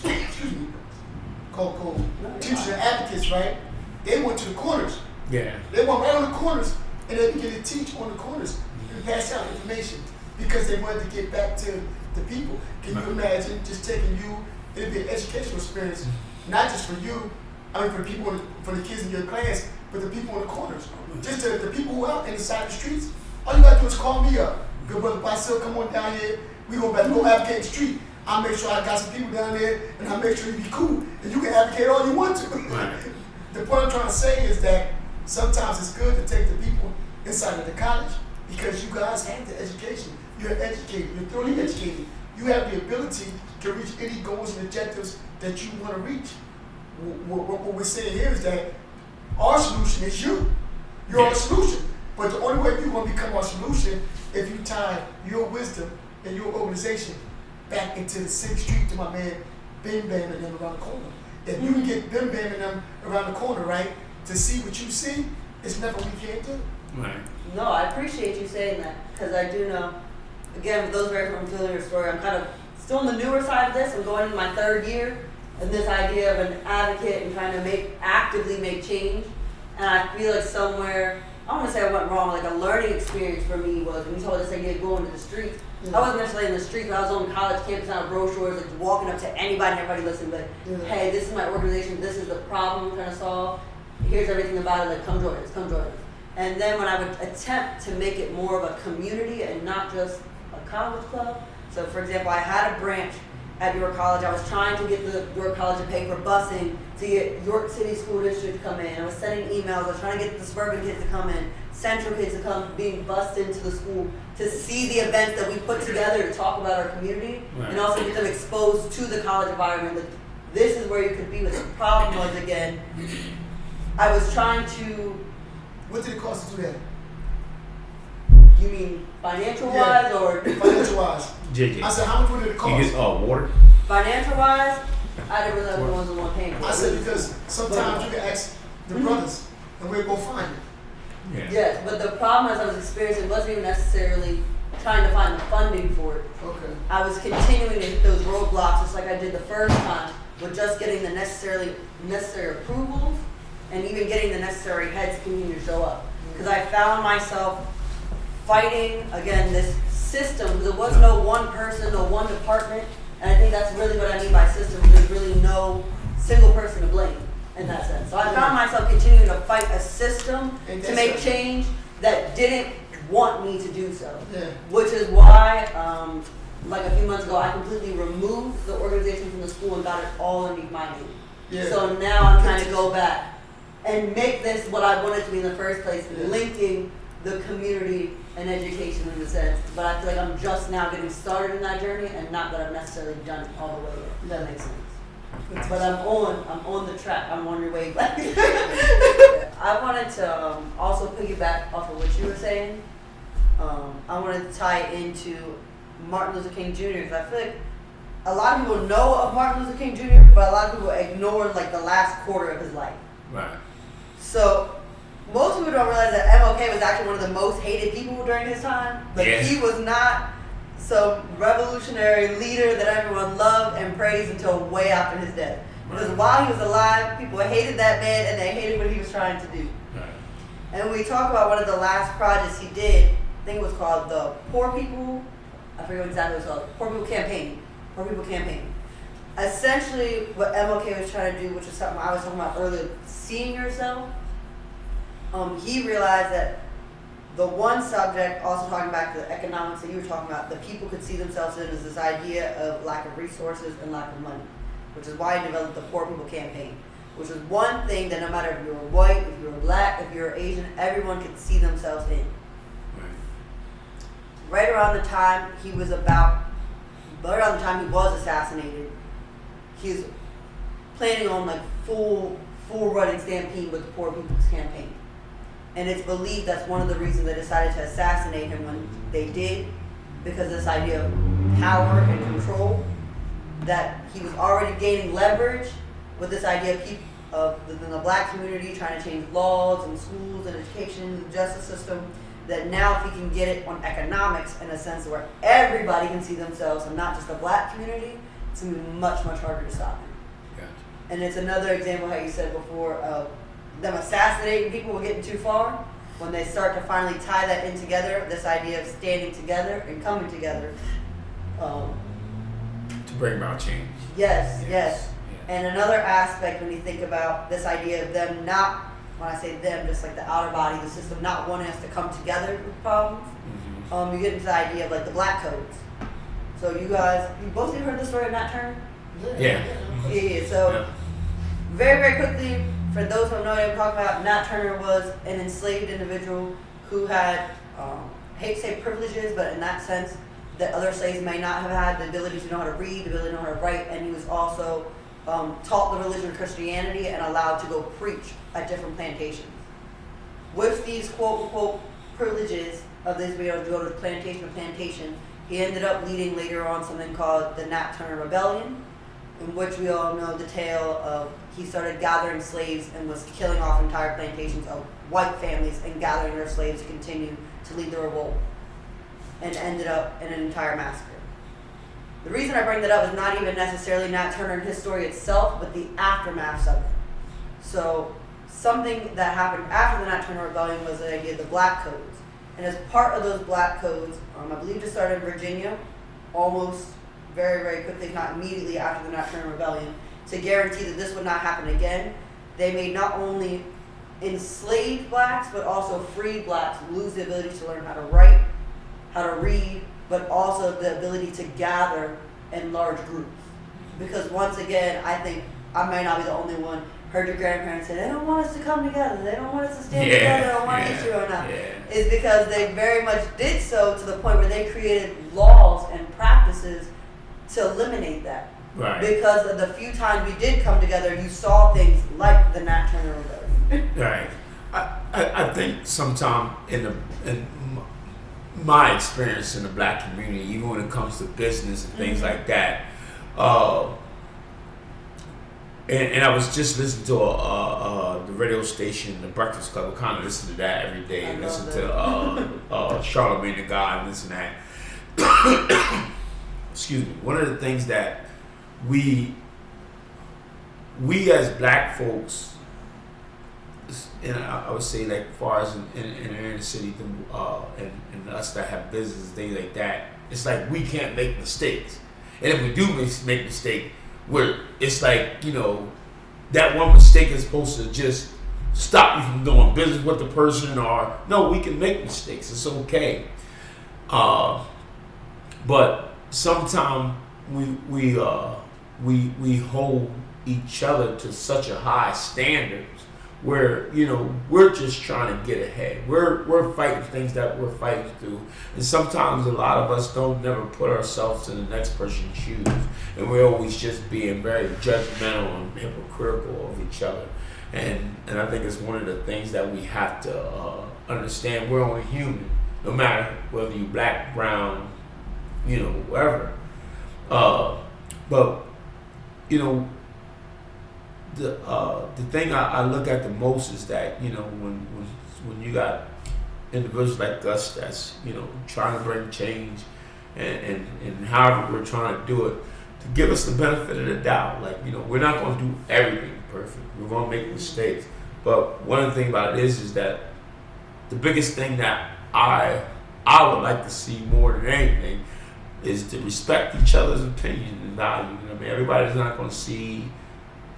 Speaker 2: teachers and advocates, right? They went to the corners.
Speaker 4: Yeah.
Speaker 2: They went right on the corners, and they began to teach on the corners and pass out information because they wanted to get back to the people. Can you imagine just taking you? It'd be an educational experience, not just for you. I mean, for the people, for the kids in your class, but the people in the corners, just the people who are out inside the streets. All you gotta do is call me up. Good brother Basil, come on down here. We gonna go advocate the street. I'll make sure I got some people down there, and I'll make sure you be cool, and you can advocate all you want to.
Speaker 4: Right.
Speaker 2: The point I'm trying to say is that sometimes it's good to take the people inside of the college, because you guys have the education. You're educated. You're thoroughly educated. You have the ability to reach any goals and objectives that you want to reach. What we're saying here is that our solution is you. You're our solution. But the only way you're going to become our solution if you tie your wisdom and your organization back into the city street to my man Bim Bam and them around the corner. If you can get Bim Bam and them around the corner, right, to see what you see, it's nothing we can't do.
Speaker 4: Right.
Speaker 3: No, I appreciate you saying that, because I do know, again, for those very familiar story, I'm kind of still on the newer side of this. I'm going into my third year, and this idea of an advocate and trying to actively make change. And I feel like somewhere, I don't want to say I went wrong, like a learning experience for me was when you told this idea of going to the streets. I wasn't necessarily in the streets, but I was on college campus on brochures, like walking up to anybody and everybody listening, like, hey, this is my organization, this is the problem I'm trying to solve, here's everything about it, like, come join us, come join us. And then when I would attempt to make it more of a community and not just a college club, so for example, I had a branch at York College. I was trying to get the York College to pay for busing to get York City School District to come in. I was sending emails. I was trying to get the suburban kids to come in, central kids to come, being bused into the school to see the events that we put together to talk about our community, and also get them exposed to the college environment. That this is where you could be. But the problem was, again, I was trying to.
Speaker 2: What did it cost to do that?
Speaker 3: You mean financial wise or
Speaker 2: financial wise?
Speaker 4: JJ.
Speaker 2: I said, how much would it cost?
Speaker 4: You get water?
Speaker 3: Financial wise, I didn't realize we wasn't the one paying for it.
Speaker 2: I said, because sometimes you can ask the brothers and we'll go find it.
Speaker 4: Yeah.
Speaker 3: Yes, but the problem as I was experiencing wasn't even necessarily trying to find the funding for it.
Speaker 2: Okay.
Speaker 3: I was continuing to hit those roadblocks just like I did the first time, with just getting the necessary approvals and even getting the necessary heads community to show up. Because I found myself fighting, again, this system, because there was no one person, no one department, and I think that's really what I mean by system. There's really no single person to blame in that sense. So I found myself continuing to fight a system to make change that didn't want me to do so.
Speaker 2: Yeah.
Speaker 3: Which is why, like a few months ago, I completely removed the organization from the school and got it all underneath my name.
Speaker 2: Yeah.
Speaker 3: So now I'm trying to go back and make this what I wanted to be in the first place, linking the community and education in a sense. But I feel like I'm just now getting started in that journey, and not that I've necessarily done it all the way yet. If that makes sense. But I'm on the track. I'm on your way back. I wanted to also piggyback off of what you were saying. I wanted to tie into Martin Luther King Jr. because I feel like a lot of people know of Martin Luther King Jr., but a lot of people ignore like the last quarter of his life.
Speaker 4: Right.
Speaker 3: So most people don't realize that MLK was actually one of the most hated people during his time. Like he was not some revolutionary leader that everyone loved and praised until way after his death. Because while he was alive, people hated that man and they hated what he was trying to do.
Speaker 4: Right.
Speaker 3: And when we talk about one of the last projects he did, I think it was called the Poor People, I forget exactly what it's called, Poor People Campaign. Poor People Campaign. Essentially, what MLK was trying to do, which is something I was talking about earlier, seeing yourself, he realized that the one subject, also talking back to the economics that you were talking about, the people could see themselves in is this idea of lack of resources and lack of money, which is why he developed the Poor People Campaign, which is one thing that no matter if you were white, if you were black, if you were Asian, everyone could see themselves in. Right around the time he was assassinated, he was planning on like full running stampede with the Poor People's Campaign. And it's believed that's one of the reasons they decided to assassinate him when they did, because this idea of power and control, that he was already gaining leverage with this idea of within the black community trying to change laws and schools and education, the justice system, that now if he can get it on economics in a sense where everybody can see themselves and not just the black community, it's going to be much, much harder to stop him.
Speaker 4: Gotcha.
Speaker 3: And it's another example, how you said before, of them assassinating people were getting too far. When they start to finally tie that in together, this idea of standing together and coming together.
Speaker 4: To bring about change.
Speaker 3: Yes. And another aspect when you think about this idea of them not, when I say them, just like the outer body, the system not wanting us to come together with problems, you get into the idea of like the black codes. So you guys, you both of you heard the story of Nat Turner?
Speaker 4: Yeah.
Speaker 3: So very, very quickly, for those who don't know what I'm talking about, Nat Turner was an enslaved individual who had, I hate to say privileges, but in that sense, that other slaves may not have had, the ability to know how to read, the ability to know how to write, and he was also taught the religion of Christianity and allowed to go preach at different plantations. With these quote-unquote privileges of this being able to go to plantation to plantation, he ended up leading later on something called the Nat Turner Rebellion, in which we all know the tale of he started gathering slaves and was killing off entire plantations of white families and gathering their slaves to continue to lead the revolt, and ended up in an entire massacre. The reason I bring that up is not even necessarily Nat Turner and his story itself, but the aftermath of it. So something that happened after the Nat Turner Rebellion was the idea of the black codes. And as part of those black codes, I believe it started in Virginia, almost very, very quickly, if not immediately after the Nat Turner Rebellion, to guarantee that this would not happen again. They made not only enslaved blacks, but also freed blacks lose the ability to learn how to write, how to read, but also the ability to gather in large groups. Because once again, I think I might not be the only one, heard your grandparents say, they don't want us to come together, they don't want us to stand together, they don't want us to or not. It's because they very much did so to the point where they created laws and practices to eliminate that.
Speaker 4: Right.
Speaker 3: Because of the few times we did come together, you saw things like the Nat Turner Rebellion.
Speaker 4: Right. I think sometimes in my experience in the black community, even when it comes to business and things like that, and I was just listening to the radio station, the Breakfast Club. I kind of listen to that every day. And listen to Charlamagne the God and this and that. Excuse me. One of the things that we as black folks, and I would say, like, as far as in the inner city, and us that have business, things like that, it's like we can't make mistakes. And if we do make mistake, it's like, that one mistake is supposed to just stop you from doing business with the person, or no, we can make mistakes. It's okay. But sometimes we hold each other to such a high standard where, you know, we're just trying to get ahead. We're fighting things that we're fighting through. And sometimes a lot of us don't never put ourselves in the next person's shoes. And we're always just being very judgmental and hypocritical of each other. And I think it's one of the things that we have to understand. We're only human, no matter whether you black, brown, you know, whatever. But, you know, the thing I look at the most is that, you know, when you got individuals like us that's, you know, trying to bring change and however we're trying to do it, to give us the benefit of the doubt. Like, you know, we're not going to do everything perfect. We're going to make mistakes. But one of the things about it is that the biggest thing that I would like to see more than anything is to respect each other's opinion and value. You know what I mean? Everybody's not going to see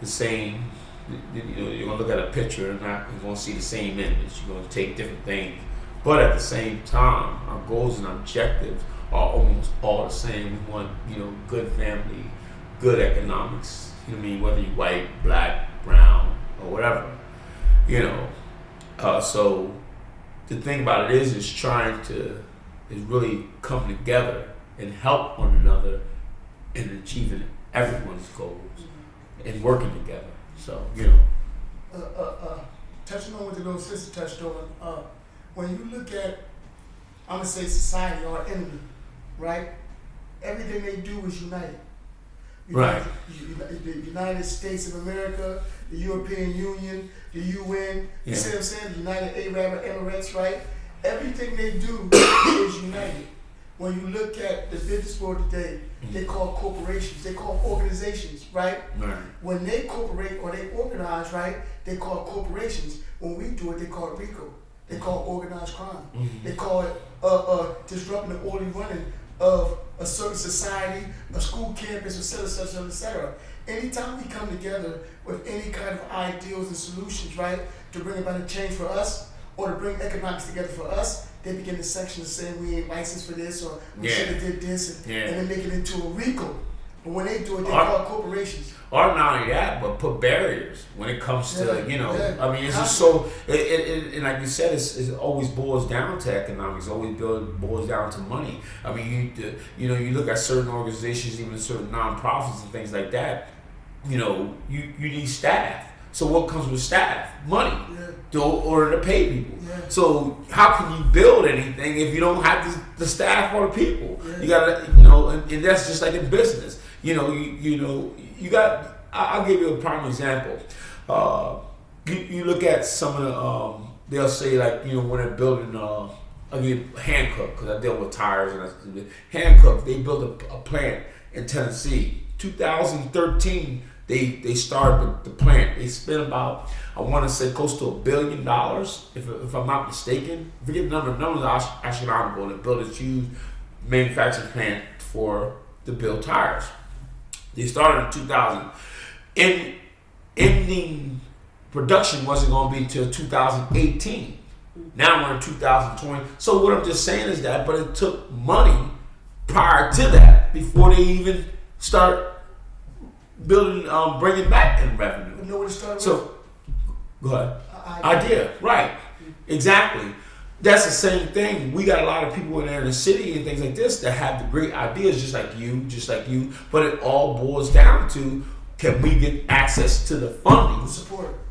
Speaker 4: the same. You know, you're going to look at a picture and not you're going to see the same image. You're going to take different things. But at the same time, our goals and objectives are almost all the same. We want, you know, good family, good economics. You know what I mean? Whether you're white, black, brown, or whatever. You know. So the thing about it is trying to really come together and help one another in achieving everyone's goals and working together. So, you know.
Speaker 2: Touching on what the little sister touched on, when you look at, I'm gonna say society, our enemy, right? Everything they do is united.
Speaker 4: Right.
Speaker 2: The United States of America, the European Union, the UN, you see what I'm saying? The United Arab Emirates, right? Everything they do is united. When you look at the business world today, they call corporations, they call organizations, right?
Speaker 4: Right.
Speaker 2: When they corporate or they organize, right, they call corporations. When we do it, they call it RICO. They call it organized crime. They call it disrupting the orderly running of a certain society, a school campus, et cetera. Anytime we come together with any kind of ideals and solutions, right, to bring about a change for us or to bring economics together for us, they begin to section saying we ain't licensed for this or we should have did this and then make it into a RICO. But when they do it, they call it corporations.
Speaker 4: Or not only that, but put barriers when it comes to, you know, I mean, it's just so, and like you said, it always boils down to economics, always boils down to money. I mean, you know, you look at certain organizations, even certain nonprofits and things like that, you know, you need staff. So what comes with staff? Money. To order to pay people. So how can you build anything if you don't have the staff or the people? You gotta, you know, and that's just like in business. You know, you got. I'll give you a prime example. You look at some of the. They'll say like, you know, when they're building. I mean, Hancock, because I deal with tires and Hancock. They built a plant in Tennessee. 2013. They started the plant. They spent about, I want to say, close to $1 billion, if I'm not mistaken. I forget the number. The numbers are astronomical. They built a huge manufacturing plant to build tires. They started in 2000. Ending production wasn't going to be until 2018. Now we're in 2020. So what I'm just saying is that, but it took money prior to that before they even start building, bringing back in revenue.
Speaker 2: You know what it started
Speaker 4: so, go ahead. Idea, right? Exactly. That's the same thing. We got a lot of people in there in the city and things like this that have the great ideas, just like you. But it all boils down to: can we get access to the funding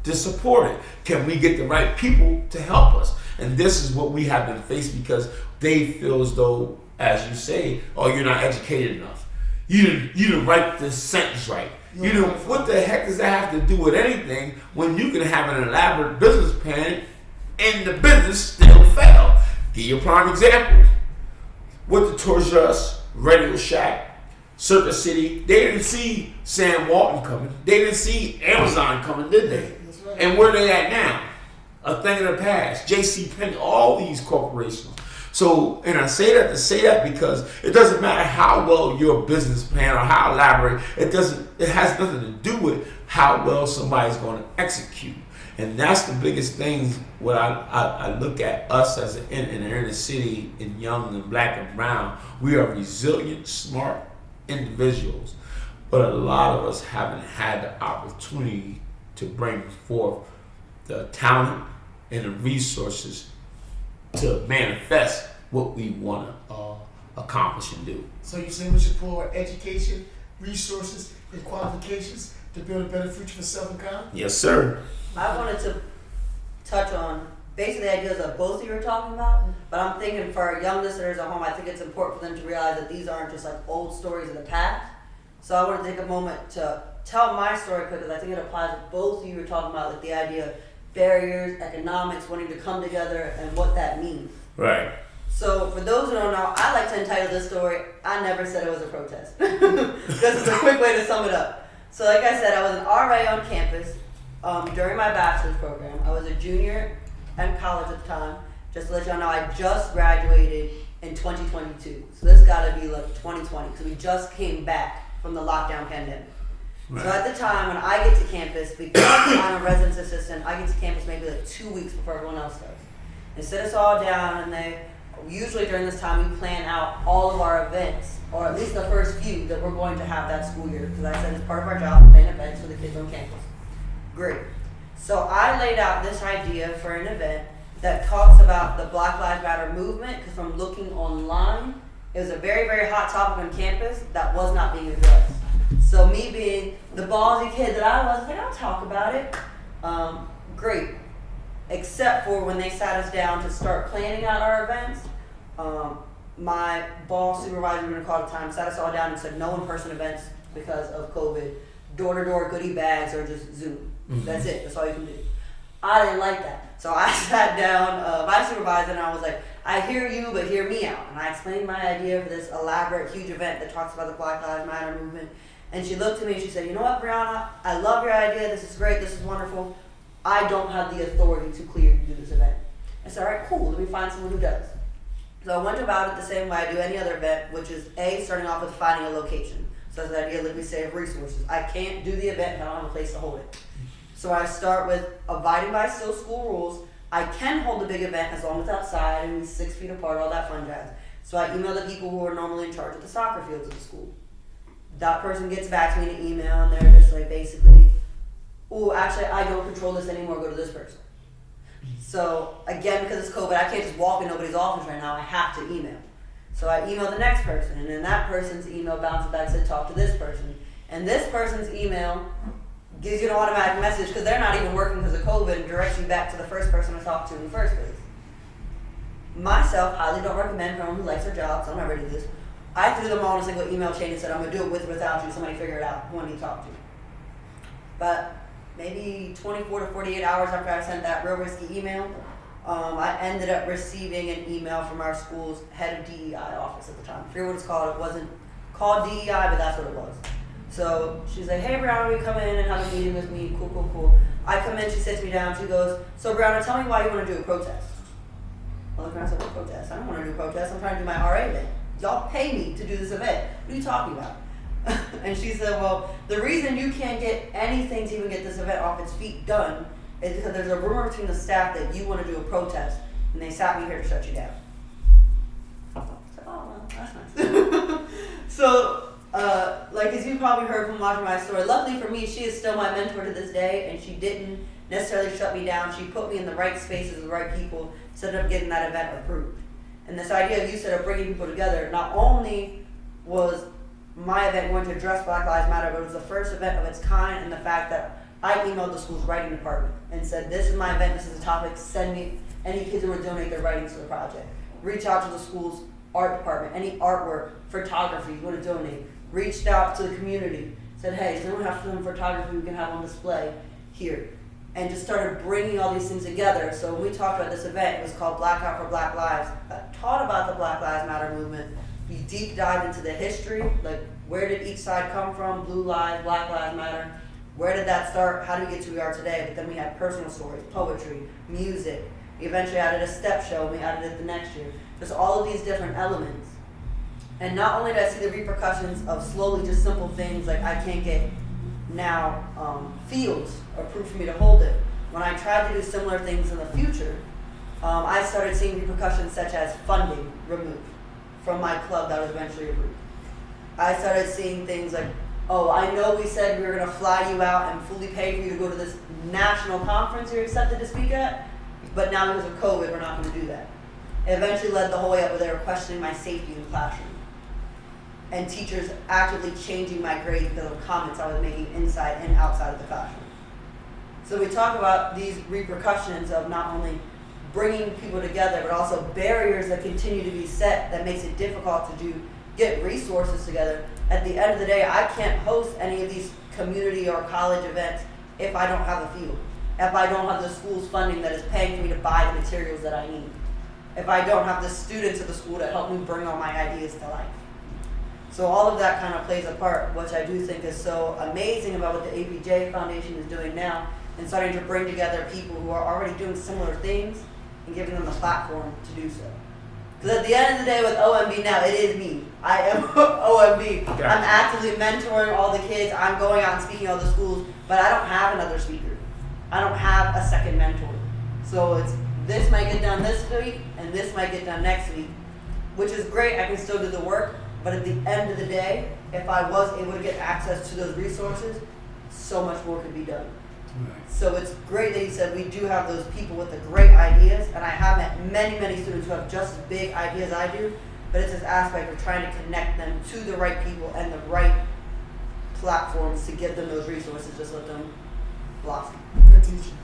Speaker 4: to support it? Can we get the right people to help us? And this is what we have been faced because they feel as though, as you say, oh, you're not educated enough. You didn't write the sentence right. You know, what the heck does that have to do with anything when you can have an elaborate business plan and the business still fail? Give you a prime example. With the Toys R Us, Radio Shack, Circus City, they didn't see Sam Walton coming. They didn't see Amazon coming, did they?
Speaker 2: That's right.
Speaker 4: And where they at now? A thing of the past. J.C. Penney, all these corporations. So, and I say that to say that because it doesn't matter how well your business plan or how elaborate, it has nothing to do with how well somebody's going to execute. And that's the biggest thing when I look at us as in the inner city and young and black and brown. We are resilient, smart individuals, but a lot of us haven't had the opportunity to bring forth the talent and the resources to manifest what we want to accomplish and do.
Speaker 2: So you say we should pour education, resources, and qualifications to build a better future for self and kind?
Speaker 4: Yes, sir.
Speaker 3: I wanted to touch on basically the ideas that both of you are talking about, but I'm thinking for our young listeners at home, I think it's important for them to realize that these aren't just like old stories of the past. So I want to take a moment to tell my story because I think it applies to both of you were talking about, like the idea of barriers, economics, wanting to come together, and what that means.
Speaker 4: Right.
Speaker 3: So for those who don't know, I like to entitle this story, I Never Said It Was a Protest. This is a quick way to sum it up. So like I said, I was an RA on campus during my bachelor's program. I was a junior in college at the time. Just to let y'all know, I just graduated in 2022. So this got to be like 2020 because we just came back from the lockdown pandemic. Right. So at the time when I get to campus, because I'm a residence assistant, I get to campus maybe like 2 weeks before everyone else does. They sit us all down and they, usually during this time, we plan out all of our events, or at least the first few that we're going to have that school year. Because I said it's part of our job to plan events for the kids on campus. Great. So I laid out this idea for an event that talks about the Black Lives Matter movement, because from looking online, it was a very, very hot topic on campus that was not being addressed. So me being the ballsy kid that I was, like, I'll talk about it. Great. Except for when they sat us down to start planning out our events, my boss, supervisor, we were going to call at the time, sat us all down and said no in-person events because of COVID. Door-to-door goodie bags or just Zoom. Mm-hmm. That's it. That's all you can do. I didn't like that. So I sat down, my supervisor, and I was like, I hear you, but hear me out. And I explained my idea for this elaborate, huge event that talks about the Black Lives Matter movement. And she looked at me and she said, you know what, Briaunna, I love your idea. This is great. This is wonderful. I don't have the authority to clear you to do this event. I said, all right, cool. Let me find someone who does. So I went about it the same way I do any other event, which is A, starting off with finding a location. So that's the idea, like we say, of resources. I can't do the event if I don't have a place to hold it. So I start with abiding by still school rules. I can hold a big event as long as it's outside and we're 6 feet apart, all that fun jazz. So I email the people who are normally in charge of the soccer fields of the school. That person gets back to me in an email and they're just like basically, oh, actually I don't control this anymore, go to this person. So again, because it's COVID, I can't just walk in nobody's office right now, I have to email. So I email the next person and then that person's email bounces back and said talk to this person. And this person's email gives you an automatic message because they're not even working because of COVID and directs you back to the first person I talked to in the first place. Myself, highly don't recommend for anyone who likes their job, so I'm not ready to do this. I threw them all in a single email chain and said, I'm going to do it with or without you. Somebody figure it out who I need to talk to. But maybe 24 to 48 hours after I sent that real risky email, I ended up receiving an email from our school's head of DEI office at the time. I forget what it's called. It wasn't called DEI, but that's what it was. So she's like, hey, Briaunna, will you come in and have a meeting with me? Cool. I come in, she sits me down, she goes, so Briaunna, tell me why you want to do a protest. I look around and said, what protest? I don't want to do a protest. I'm trying to do my RA event. Y'all pay me to do this event. What are you talking about? And she said, well, the reason you can't get anything to even get this event off its feet done is because there's a rumor between the staff that you want to do a protest, and they sat me here to shut you down. I said, oh, well, that's nice. So, like as you probably heard from watching my story, luckily for me, she is still my mentor to this day, and she didn't necessarily shut me down. She put me in the right spaces with the right people, set up getting that event approved. And this idea of you said of bringing people together, not only was my event going to address Black Lives Matter, but it was the first event of its kind, and the fact that I emailed the school's writing department and said, this is my event, this is the topic, send me any kids who would donate their writings to the project. Reach out to the school's art department, any artwork, photography you want to donate. Reached out to the community, said, hey, does anyone have film photography we can have on display here? And just started bringing all these things together. So when we talked about this event, it was called Blackout for Black Lives. I taught about the Black Lives Matter movement. We deep dived into the history, like where did each side come from, Blue Lives, Black Lives Matter. Where did that start? How did we get to where we are today? But then we had personal stories, poetry, music. We eventually added a step show, and we added it the next year. Just all of these different elements. And not only did I see the repercussions of slowly just simple things like I can't get now fields approved for me to hold it. When I tried to do similar things in the future, I started seeing repercussions such as funding removed from my club that was eventually approved. I started seeing things like oh, I know we said we were going to fly you out and fully pay for you to go to this national conference you're accepted to speak at, but now because of COVID, we're not going to do that. It eventually led the whole way up where they were questioning my safety in the classroom. And teachers actively changing my grades because of comments I was making inside and outside of the classroom. So we talk about these repercussions of not only bringing people together, but also barriers that continue to be set that makes it difficult to get resources together. At the end of the day, I can't host any of these community or college events if I don't have a field. If I don't have the school's funding that is paying for me to buy the materials that I need. If I don't have the students of the school to help me bring all my ideas to life. So all of that kind of plays a part, which I do think is so amazing about what the APJ Foundation is doing now, and starting to bring together people who are already doing similar things and giving them the platform to do so. Because at the end of the day with OMB now, it is me. I am OMB. Okay. I'm actively mentoring all the kids. I'm going out and speaking at all the schools, but I don't have another speaker. I don't have a second mentor. So it's this might get done this week, and this might get done next week, which is great. I can still do the work, but at the end of the day, if I was able to get access to those resources, so much more could be done. Right. So it's great that you said we do have those people with the great ideas, and I have met many, many students who have just as big ideas I do, but it's this aspect of trying to connect them to the right people and the right platforms to give them those resources, just let them blossom.
Speaker 2: Good teaching.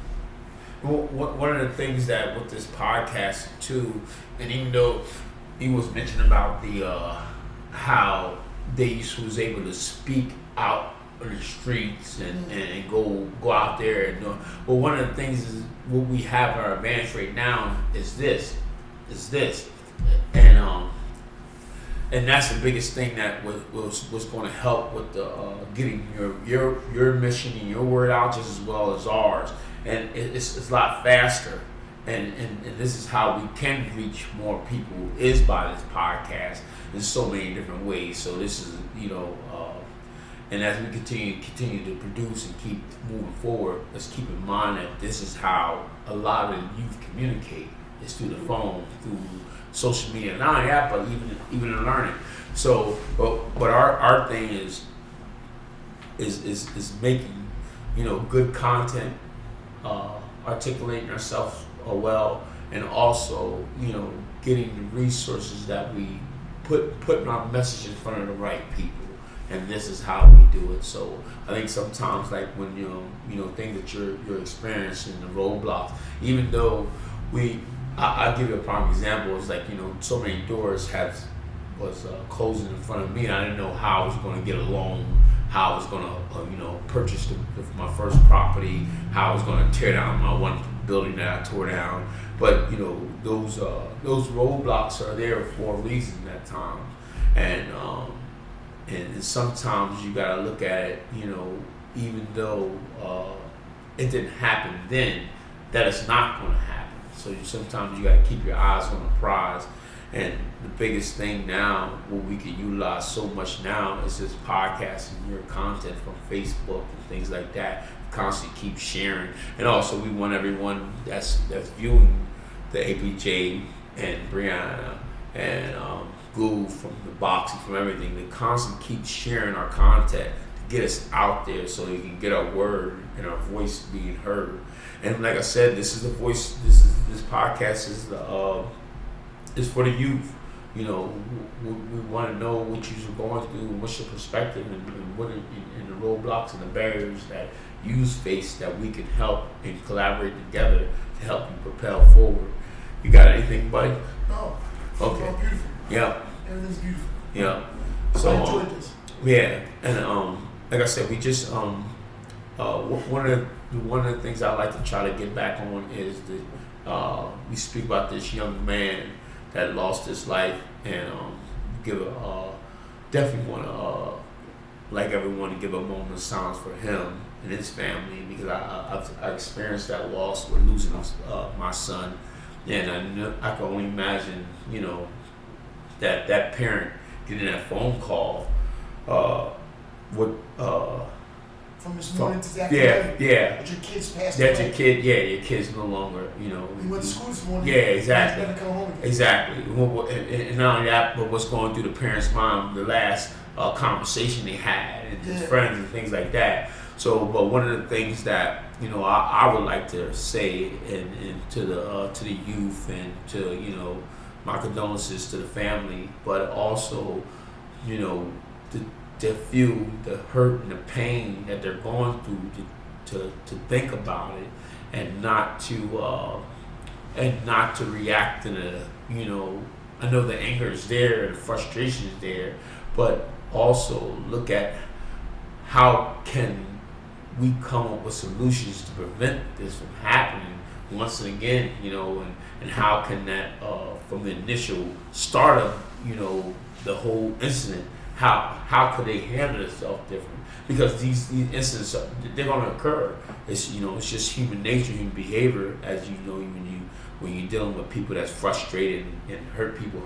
Speaker 4: Well, one of the things that with this podcast too, and even though he was mentioning about the how they was able to speak out on the streets and go out there and but one of the things is what we have our advantage right now is this and that's the biggest thing that was going to help with the getting your mission and your word out just as well as ours, and it's a lot faster. And this is how we can reach more people is by this podcast in so many different ways. So this is, and as we continue to produce and keep moving forward, let's keep in mind that this is how a lot of the youth communicate. It's through the phone, through social media, not only that, but even in learning. So, but our thing is making, good content, articulating ourselves well, and also getting the resources that we putting our message in front of the right people, and this is how we do it. So I think sometimes like when things that you're experiencing, the roadblocks, even though I'll give you a prime example. It's like so many doors was closing in front of me, and I didn't know how I was going to get a loan, how I was going to purchase my first property, how I was going to tear down my one building that I tore down. But those roadblocks are there for a reason at times, and sometimes you gotta look at it, even though it didn't happen then, that it's not going to happen. So sometimes you gotta keep your eyes on the prize. And the biggest thing now, what we can utilize so much now, is this podcast and your content from Facebook and things like that. Constantly keep sharing, and also we want everyone that's viewing the APJ and Briaunna and Goo from the boxing, from everything, to constantly keep sharing our content to get us out there so we can get our word and our voice being heard. And like I said, this is the voice. This podcast is for the youth. We want to know what you're going through, what's your perspective, and what are the roadblocks and the barriers that you face that we can help and collaborate together to help you propel forward. You got anything, buddy?
Speaker 2: No.
Speaker 4: Okay.
Speaker 2: It's beautiful.
Speaker 4: Yeah.
Speaker 2: Everything's beautiful.
Speaker 4: Yeah. So
Speaker 2: I enjoyed this.
Speaker 4: Yeah, and like I said, we just one of the things I like to try to get back on is that we speak about this young man that lost his life, and definitely want to like everyone to give a moment of silence for him and his family, because I experienced that loss with losing my son, and I can only imagine that parent getting that phone call
Speaker 2: from this morning to this afternoon.
Speaker 4: Yeah.
Speaker 2: But your kids passed
Speaker 4: That
Speaker 2: away.
Speaker 4: your kid's no longer,
Speaker 2: He went to school this morning.
Speaker 4: Yeah, exactly.
Speaker 2: He's never come home again.
Speaker 4: Exactly. And not only that, but what's going through the parents' mind, the last conversation they had, and his friends and things like that. So, but one of the things that I would like to say, and to the youth, and to my condolences to the family, but also to feel the hurt and the pain that they're going through, to think about it, and not to react in a I know the anger is there and the frustration is there, but also look at how can we come up with solutions to prevent this from happening once again, and how can that from the initial start of the whole incident, how could they handle themselves different? Because these incidents they're going to occur. It's it's just human nature, human behavior, as when you're dealing with people that's frustrated and hurt people.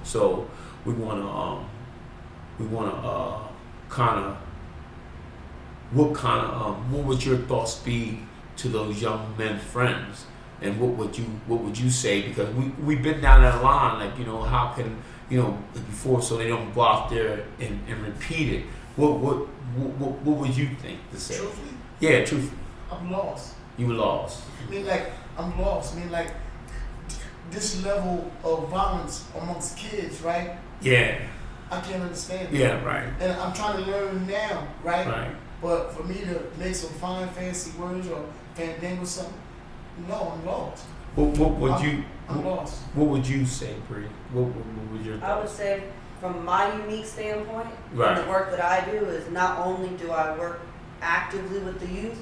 Speaker 4: So we want to what would your thoughts be to those young men friends, and what would you say, because we've been down that line, like how can before, so they don't go out there and repeat it. What would you think to say?
Speaker 2: Truthfully?
Speaker 4: Yeah, truthfully.
Speaker 2: I'm lost.
Speaker 4: You were lost.
Speaker 2: I'm lost. This level of violence amongst kids, right?
Speaker 4: Yeah.
Speaker 2: I can't understand it.
Speaker 4: Yeah, right.
Speaker 2: And I'm trying to learn now, right?
Speaker 4: Right.
Speaker 2: But for me to make some fine, fancy words or fandangle something, no, I'm lost.
Speaker 4: I'm
Speaker 2: lost.
Speaker 4: What would you say, Bree? What would your thoughts?
Speaker 3: I would say, from my unique standpoint,
Speaker 4: Right.
Speaker 3: and the work that I do is not only do I work actively with the youth,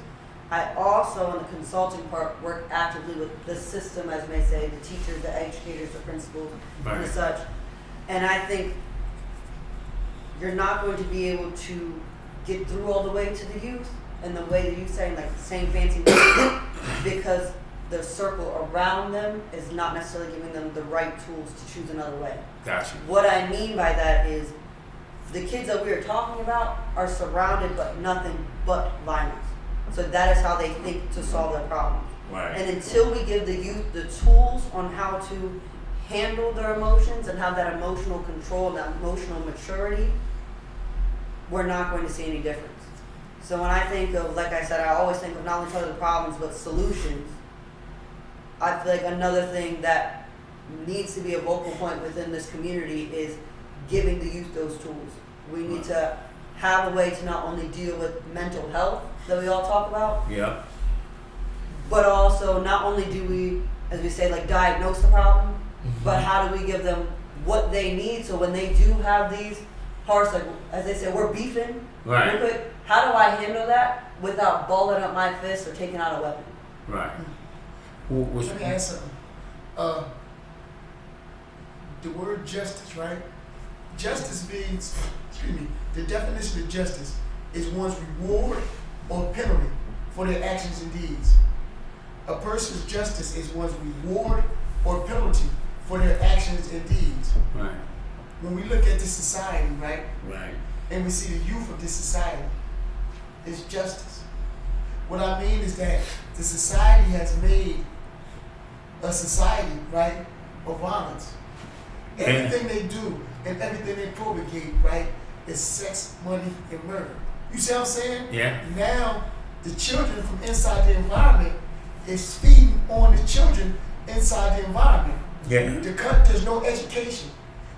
Speaker 3: I also, in the consulting part, work actively with the system, as may say, the teachers, the educators, the principals,
Speaker 4: Right.
Speaker 3: and such. And I think you're not going to be able to get through all the way to the youth and the way that you're saying, like the same fancy words, because the circle around them is not necessarily giving them the right tools to choose another way.
Speaker 4: Gotcha.
Speaker 3: What I mean by that is the kids that we are talking about are surrounded by nothing but violence. So that is how they think to solve their problems.
Speaker 4: Right.
Speaker 3: And until we give the youth the tools on how to handle their emotions and have that emotional control, that emotional maturity, we're not going to see any difference. So when I think of, like I said, I always think of not only solving the problems but solutions. I feel like another thing that needs to be a vocal point within this community is giving the youth those tools. We need to have a way to not only deal with mental health that we all talk about,
Speaker 4: Yeah.
Speaker 3: but also not only do we, as we say, like diagnose the problem, but how do we give them what they need so when they do have these parts, like as they say, we're beefing,
Speaker 4: Right.
Speaker 3: real quick, how do I handle that without balling up my fist or taking out a weapon?
Speaker 4: Right.
Speaker 2: Let me ask something. The word justice, right? Justice means, the definition of justice is one's reward or penalty for their actions and deeds. A person's justice is one's reward or penalty for their actions and deeds.
Speaker 4: Right.
Speaker 2: When we look at this society, right,
Speaker 4: Right.
Speaker 2: and we see the youth of this society, it's justice. What I mean is that the society has made a society, right, of violence. Everything they do and everything they propagate, right, is sex, money, and murder. You see what I'm saying?
Speaker 4: Yeah.
Speaker 2: Now, the children from inside the environment is feeding on the children inside the environment.
Speaker 4: Yeah.
Speaker 2: There's no education.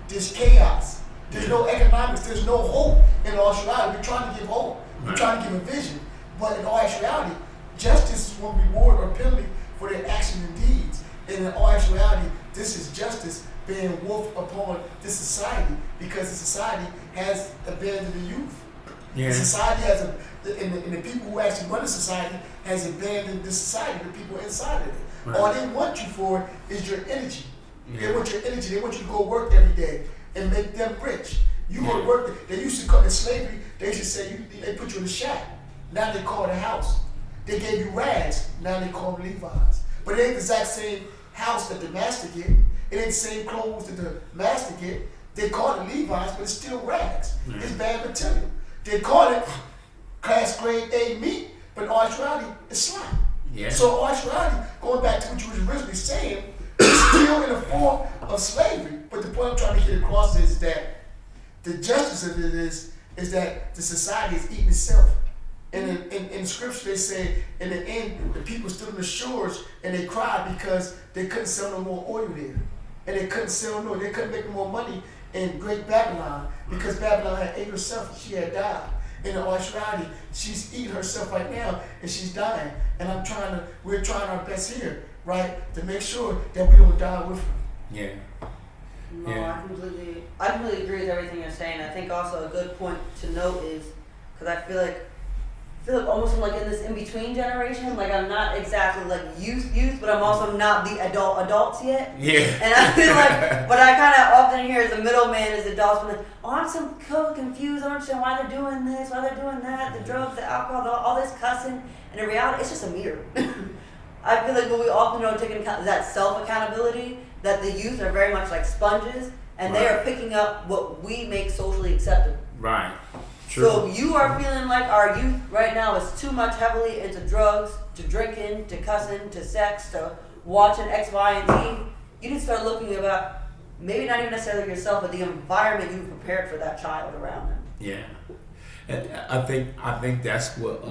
Speaker 2: There's chaos. There's no economics. There's no hope in all actuality. We're trying to give hope. We're trying to give a vision. But in all actuality, justice is one reward or penalty for their actions and deeds. And in all actuality, this is justice being wolfed upon this society because the society has abandoned the youth.
Speaker 4: Yeah.
Speaker 2: The society has, and the people who actually run the society has abandoned the society, the people inside of it.
Speaker 4: Right.
Speaker 2: All they want you for is your energy.
Speaker 4: Yeah.
Speaker 2: They want your energy. They want you to go work every day and make them rich. You go to work. They used to call it slavery. They used to say they put you in a shack. Now they call it a house. They gave you rags. Now they call them Levi's. But it ain't the exact same house that the master get. It ain't the same clothes that the master get. They call it Levi's, but it's still rags.
Speaker 4: Yeah.
Speaker 2: It's bad material. They call it class grade A meat, but actuality is slop.
Speaker 4: Yeah.
Speaker 2: So actuality, going back to what you was originally saying, is still in a form of slavery. But the point I'm trying to get across is that the justice of it is that the society is eating itself. And in scripture they say, in the end, the people stood on the shores and they cried because they couldn't sell no more oil there. And they couldn't make no more money in Great Babylon because Babylon had ate herself and she had died. In actuality, she's eating herself right now and she's dying. And we're trying our best here, right, to make sure that we don't die with her.
Speaker 4: Yeah.
Speaker 3: No,
Speaker 4: Yeah.
Speaker 3: I completely agree with everything you're saying. I think also a good point to note is, because I feel like almost like in this in-between generation, like I'm not exactly like youth, but I'm also not the adults yet.
Speaker 4: Yeah.
Speaker 3: And I feel like what I kind of often hear as a middleman is adults being like, oh, I'm so confused, I don't understand why they're doing this, why they're doing that, the drugs, the alcohol, all this cussing. And in reality, it's just a mirror. I feel like what we often don't take into account is that self-accountability, that the youth are very much like sponges, and they are picking up what we make socially acceptable.
Speaker 4: Right. True.
Speaker 3: So you are feeling like our youth right now is too much heavily into drugs, to drinking, to cussing, to sex, to watching X, Y, and Z. You need to start looking about maybe not even necessarily yourself, but the environment you've prepared for that child around them.
Speaker 4: Yeah, and I think that's what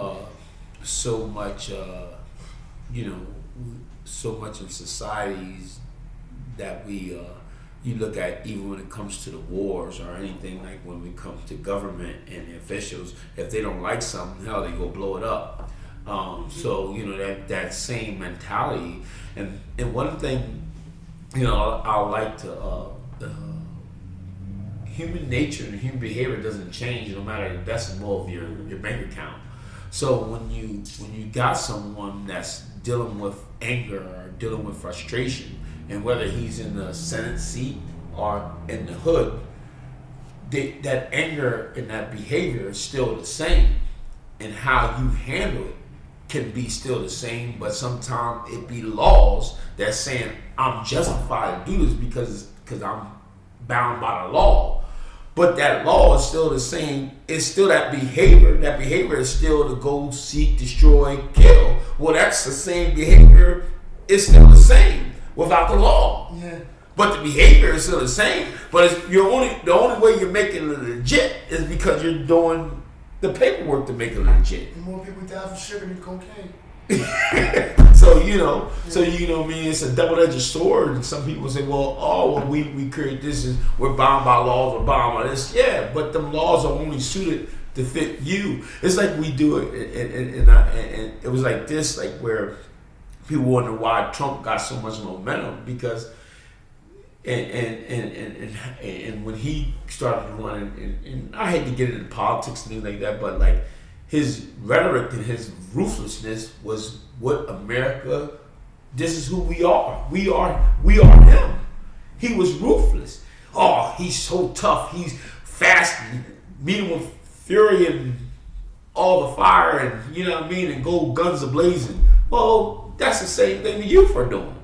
Speaker 4: so much so much in societies that we you look at, even when it comes to the wars or anything, like when we come to government and the officials, if they don't like something, hell, they go blow it up. So that same mentality, and one thing I like to human nature and human behavior doesn't change no matter the decimal of your bank account. So when you got someone that's dealing with anger or dealing with frustration, and whether he's in the Senate seat or in the hood, that anger and that behavior is still the same, and how you handle it can be still the same, but sometimes it be laws that's saying I'm justified to do this because I'm bound by the law. But that law is still the same. It's still that behavior. That behavior is still to go, seek, destroy, kill. Well, that's the same behavior. It's still the same without the law.
Speaker 2: Yeah.
Speaker 4: But the behavior is still the same. But the only way you're making it legit is because you're doing the paperwork to make it legit.
Speaker 2: And more people die from sugar than cocaine.
Speaker 4: So what I mean, it's a double-edged sword. And some people say, well, we create this, and we're bound by laws, we're bound by this. Yeah, but them laws are only suited to fit you. It's like we do it, and it was like this, like where people wonder why Trump got so much momentum, because and when he started running, and I hate to get into politics and things like that, but like his rhetoric and his ruthlessness was what America. This is who we are. We are him. He was ruthless. Oh, he's so tough. He's fast, meeting with fury and all the fire, and and go guns a-blazing. Well, that's the same thing the youth are doing.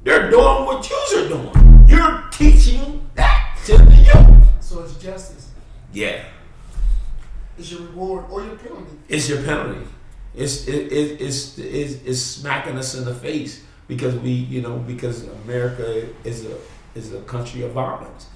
Speaker 4: They're doing what yous are doing. You're teaching that to the youth.
Speaker 2: So it's justice.
Speaker 4: Yeah.
Speaker 2: It's your reward or your penalty.
Speaker 4: It's your penalty. It's smacking us in the face because because America is a country of violence.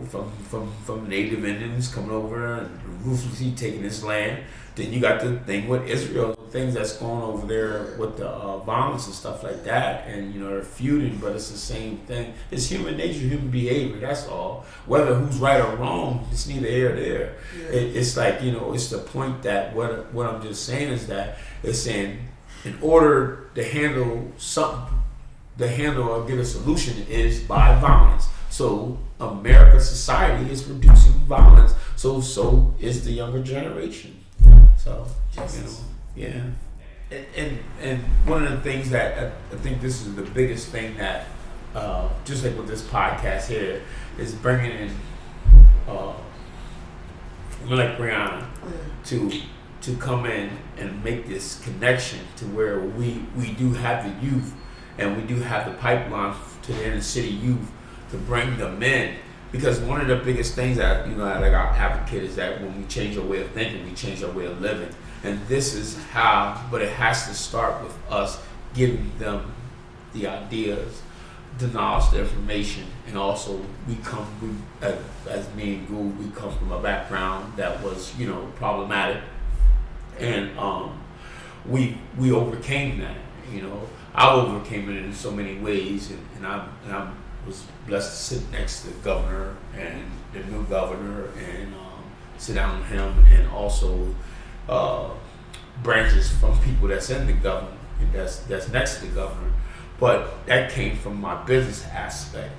Speaker 4: From Native Indians coming over and ruthlessly taking this land. Then you got the thing with Israel, things that's going over there with the violence and stuff like that, and they're feuding, but it's the same thing. It's human nature, human behavior. That's all. Whether who's right or wrong, it's neither here or there. Yeah. It's like it's the point that what I'm just saying is that it's saying in order to handle something, or get a solution is by violence. So America society is reducing violence. So is the younger generation. So yeah. And one of the things that I think this is the biggest thing that just like with this podcast here is bringing in like Briaunna to come in and make this connection to where we do have the youth and we do have the pipeline to the inner city youth to bring them in because one of the biggest things that like our advocate is that when we change our way of thinking, we change our way of living, and this is how. But it has to start with us giving them the ideas, the knowledge, the information, and also as me and Goo, we come from a background that was problematic, and we overcame that. I overcame it in so many ways, and I was blessed to sit next to the governor and the new governor and sit down with him, and also branches from people that's in the government and that's next to the governor. But that came from my business aspect,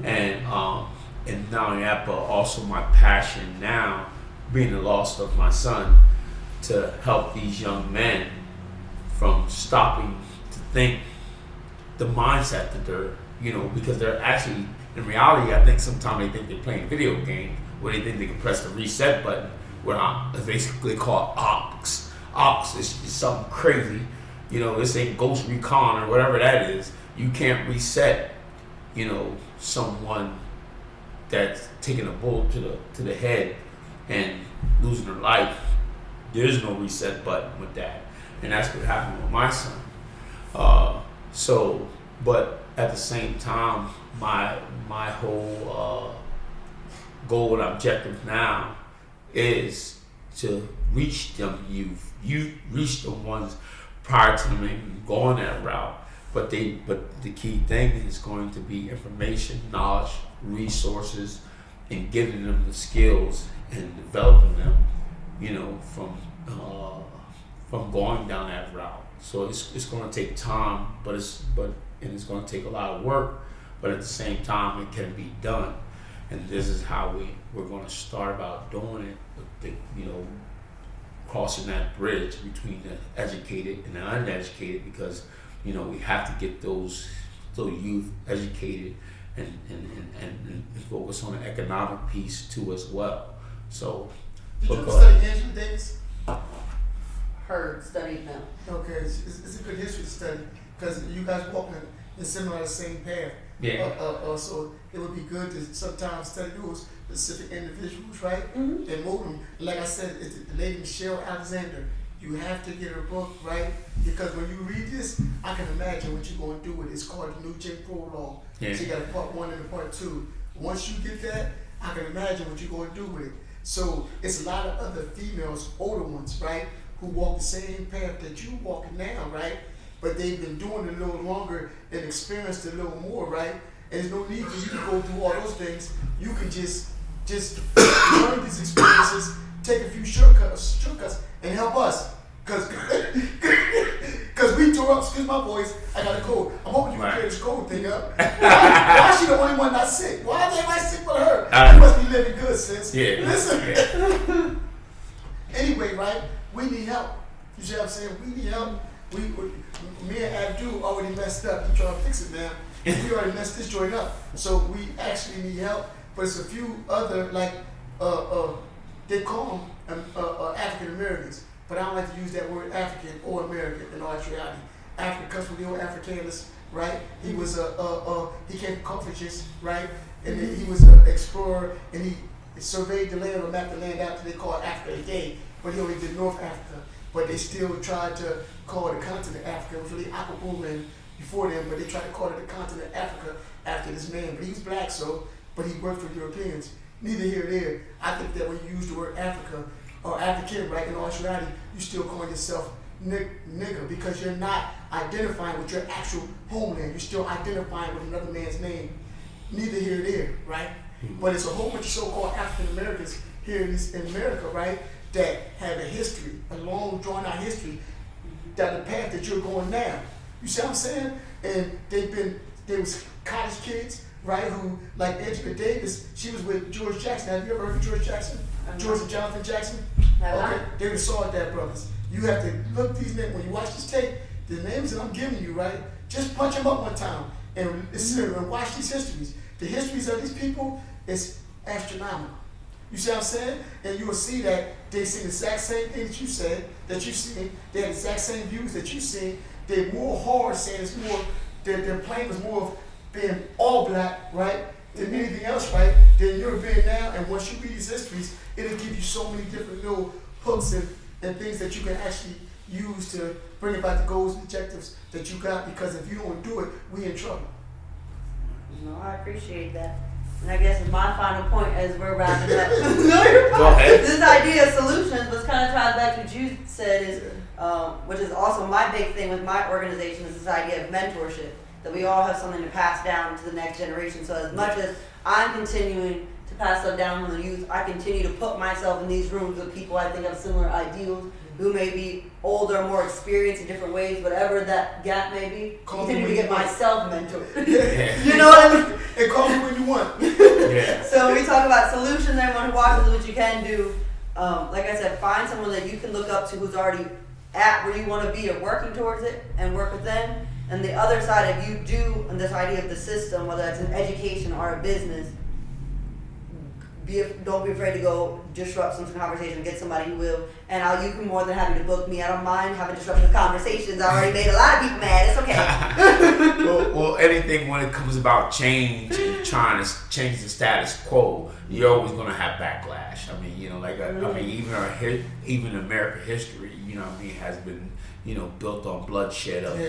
Speaker 4: and not only that, but also my passion now, being the loss of my son, to help these young men from stopping to think the mindset that they're, because they're actually, in reality, I think sometimes they think they're playing a video game, where they think they can press the reset button, where it's basically called ox. Ox is something crazy. This ain't Ghost Recon or whatever that is. You can't reset, someone that's taking a bullet to the head and losing their life. There's no reset button with that, and that's what happened with my son. But at the same time, my whole goal and objective now is to reach them youth. You reach the ones prior to them even going that route. But the key thing is going to be information, knowledge, resources, and giving them the skills and developing them, from going down that route. So it's going to take time, but it's going to take a lot of work. But at the same time, it can be done. And this is how we're going to start about doing it. Crossing that bridge between the educated and the uneducated, because we have to get those youth educated and focus on the economic piece too as well. So,
Speaker 2: did you study Angela Davis?
Speaker 3: Heard, studied them.
Speaker 2: Okay, it's a good history to study, because you guys walk in similar the same path.
Speaker 4: Yeah.
Speaker 2: So it would be good to sometimes study those specific individuals, right?
Speaker 3: Mm-hmm.
Speaker 2: And move them. Like I said, it's the lady Michelle Alexander. You have to get her book, right? Because when you read this, I can imagine what you're going to do with it. It's called the New Jim Crow Law.
Speaker 4: Yeah.
Speaker 2: So you got a part 1 and a part 2. Once you get that, I can imagine what you're going to do with it. So it's a lot of other females, older ones, right, who walk the same path that you walking now, right? But they've been doing it a little longer and experienced it a little more, right? And there's no need for you to go through all those things. You can just learn these experiences, take a few shortcuts, and help us. Cause we tore up, excuse my voice, I got a cold. I'm hoping you can clear this cold thing up. Why is she the only one not sick? Why is everybody sick but her? You must be living good, sis.
Speaker 4: Yeah.
Speaker 2: Listen.
Speaker 4: Yeah.
Speaker 2: Anyway, right? We need help. You see what I'm saying? We need help. Me and Abdul already messed up. He trying to fix it now. We already messed this joint up. So we actually need help. But it's a few other, like, they call them African Americans. But I don't like to use that word African or American in all actuality. African comes from the old Africanus, right? He was he came from Carthage, right? And then he was an explorer, and he surveyed the land or mapped the land out that they call Africa today. But he only did North Africa. But they still tried to call the continent Africa. It was really Aquabulan before them, but they tried to call it the continent Africa after this man. But he was black, but he worked for Europeans. Neither here nor there. I think that when you use the word Africa or African, right, in all actuality, you still call yourself nigger, because you're not identifying with your actual homeland. You're still identifying with another man's name. Neither here nor there, right? Mm-hmm. But it's a whole bunch of so-called African Americans here in America, right, that have a history, a long drawn-out history, that the path that you're going now. You see what I'm saying? And they was college kids, right, who, like Angela Davis, she was with George Jackson. Have you ever heard of George Jackson? George and Jonathan Jackson? Okay, they were Saw That brothers. You have to look these names, when you watch this tape, the names that I'm giving you, right, just punch them up one time and listen and watch these histories. The histories of these people is astronomical. You see what I'm saying? And you will see that they see the exact same thing that you said, that you see. They have the exact same views that you see. They're more hard saying it's more, their plan was more of being all black, right? than anything else, right? Then you're being now, and once you read these histories, it'll give you so many different little hooks and things that you can actually use to bring about the goals and objectives that you got, because if you don't do it, we in trouble.
Speaker 3: No, I appreciate that. And I guess my final point as we're wrapping up.
Speaker 4: Go ahead.
Speaker 3: This idea of solutions was kind of tied back to what you said is, which is also my big thing with my organization, is this idea of mentorship, that we all have something to pass down to the next generation. So as much as I'm continuing to pass stuff down from the youth, I continue to put myself in these rooms with people I think have similar ideals, who may be older, more experienced in different ways, whatever that gap may be. Continue to get myself mentored. You know what I mean?
Speaker 2: And call me when you want.
Speaker 4: Yeah.
Speaker 3: So when we talk about solutions, everyone who watches what you can do, like I said, find someone that you can look up to who's already at where you want to be or working towards it, and work with them. And the other side, if you do, and this idea of the system, whether it's an education or a business, don't be afraid to go disrupt some conversation, get somebody who will. And you can more than happy to book me. I don't mind having disruptive conversations. I already made a lot of people mad. It's okay.
Speaker 4: well, anything when it comes about change and trying to change the status quo, you're always going to have backlash. I mean, you know, like I mean, even American history, you know, what I mean, has been, you know, built on bloodshed of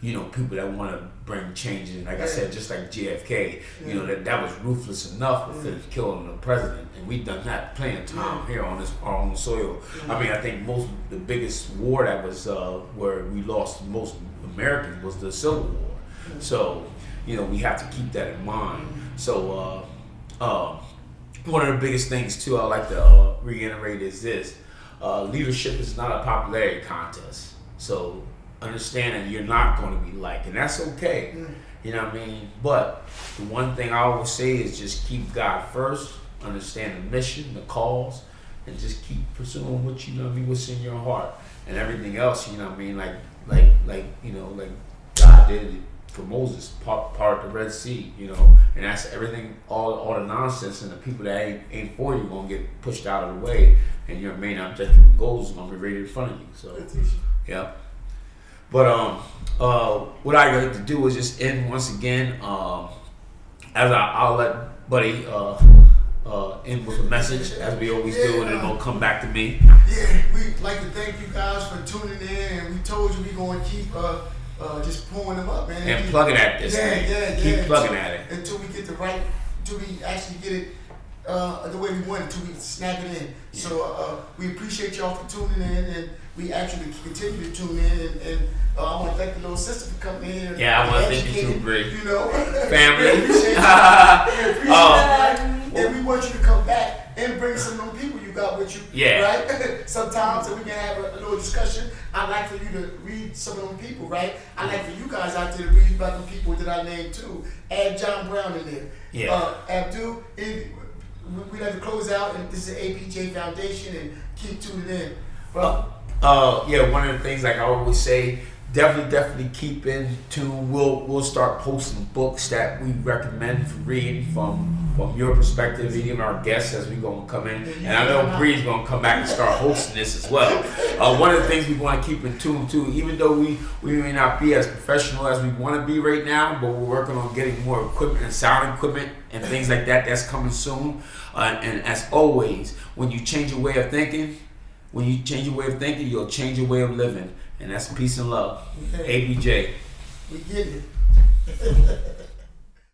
Speaker 4: you know, people that want to bring changes. And like I said, just like JFK, you know, that was ruthless enough with killing the president, and we've done that plenty of time here on our own soil. I mean, I think the biggest war that was where we lost most Americans was the Civil War. So, you know, we have to keep that in mind. So, one of the biggest things too I like to reiterate is this: leadership is not a popularity contest. So understand that you're not going to be liked, and that's okay. You know what I mean? But the one thing I always say is just keep God first, understand the mission, the cause, and just keep pursuing what you know what I mean, what's in your heart, and everything else. You know what I mean? Like you know, like God did it for Moses, part the Red Sea. You know, and that's everything. All the nonsense and the people that ain't for you gonna get pushed out of the way, and your main objective and goals is gonna be right in front of you. So, yeah. But what I like to do is just end once again. As I'll let Buddy end with a message, as we always do, and then it'll come back to me.
Speaker 2: Yeah, we'd like to thank you guys for tuning in, and we told you we're going to keep just pulling them up, man.
Speaker 4: And plugging at this thing. Keep plugging at it.
Speaker 2: Until we get until we actually get it the way we want it, until we snap it in. Yeah. So we appreciate y'all for tuning in, and we actually continue to tune in, and I want to thank the little sister for coming in.
Speaker 4: Yeah, I want to thank you too, Bree.
Speaker 2: You know,
Speaker 4: family.
Speaker 2: We appreciate you. And we want you to come back and bring some of them people you got with you.
Speaker 4: Yeah.
Speaker 2: Right? Sometimes, so we can have a little discussion. I'd like for you to read some of them people, right? I'd like for you guys out there to read about the people that I named too. Add John Brown in there.
Speaker 4: Yeah.
Speaker 2: Abdul, we'd like to close out, and this is the APJ Foundation, and keep tuning in. Bro.
Speaker 4: Yeah, one of the things, like I always say, definitely keep in tune. We'll start posting books that we recommend for reading from your perspective, even our guests as we gonna come in. And I know Bree's gonna come back and start hosting this as well. One of the things we want to keep in tune too, even though we may not be as professional as we want to be right now, but we're working on getting more equipment and sound equipment and things like that. That's coming soon. And as always, when you change your way of thinking, you'll change your way of living. And that's peace and love.
Speaker 2: Okay.
Speaker 4: ABJ.
Speaker 2: We get it.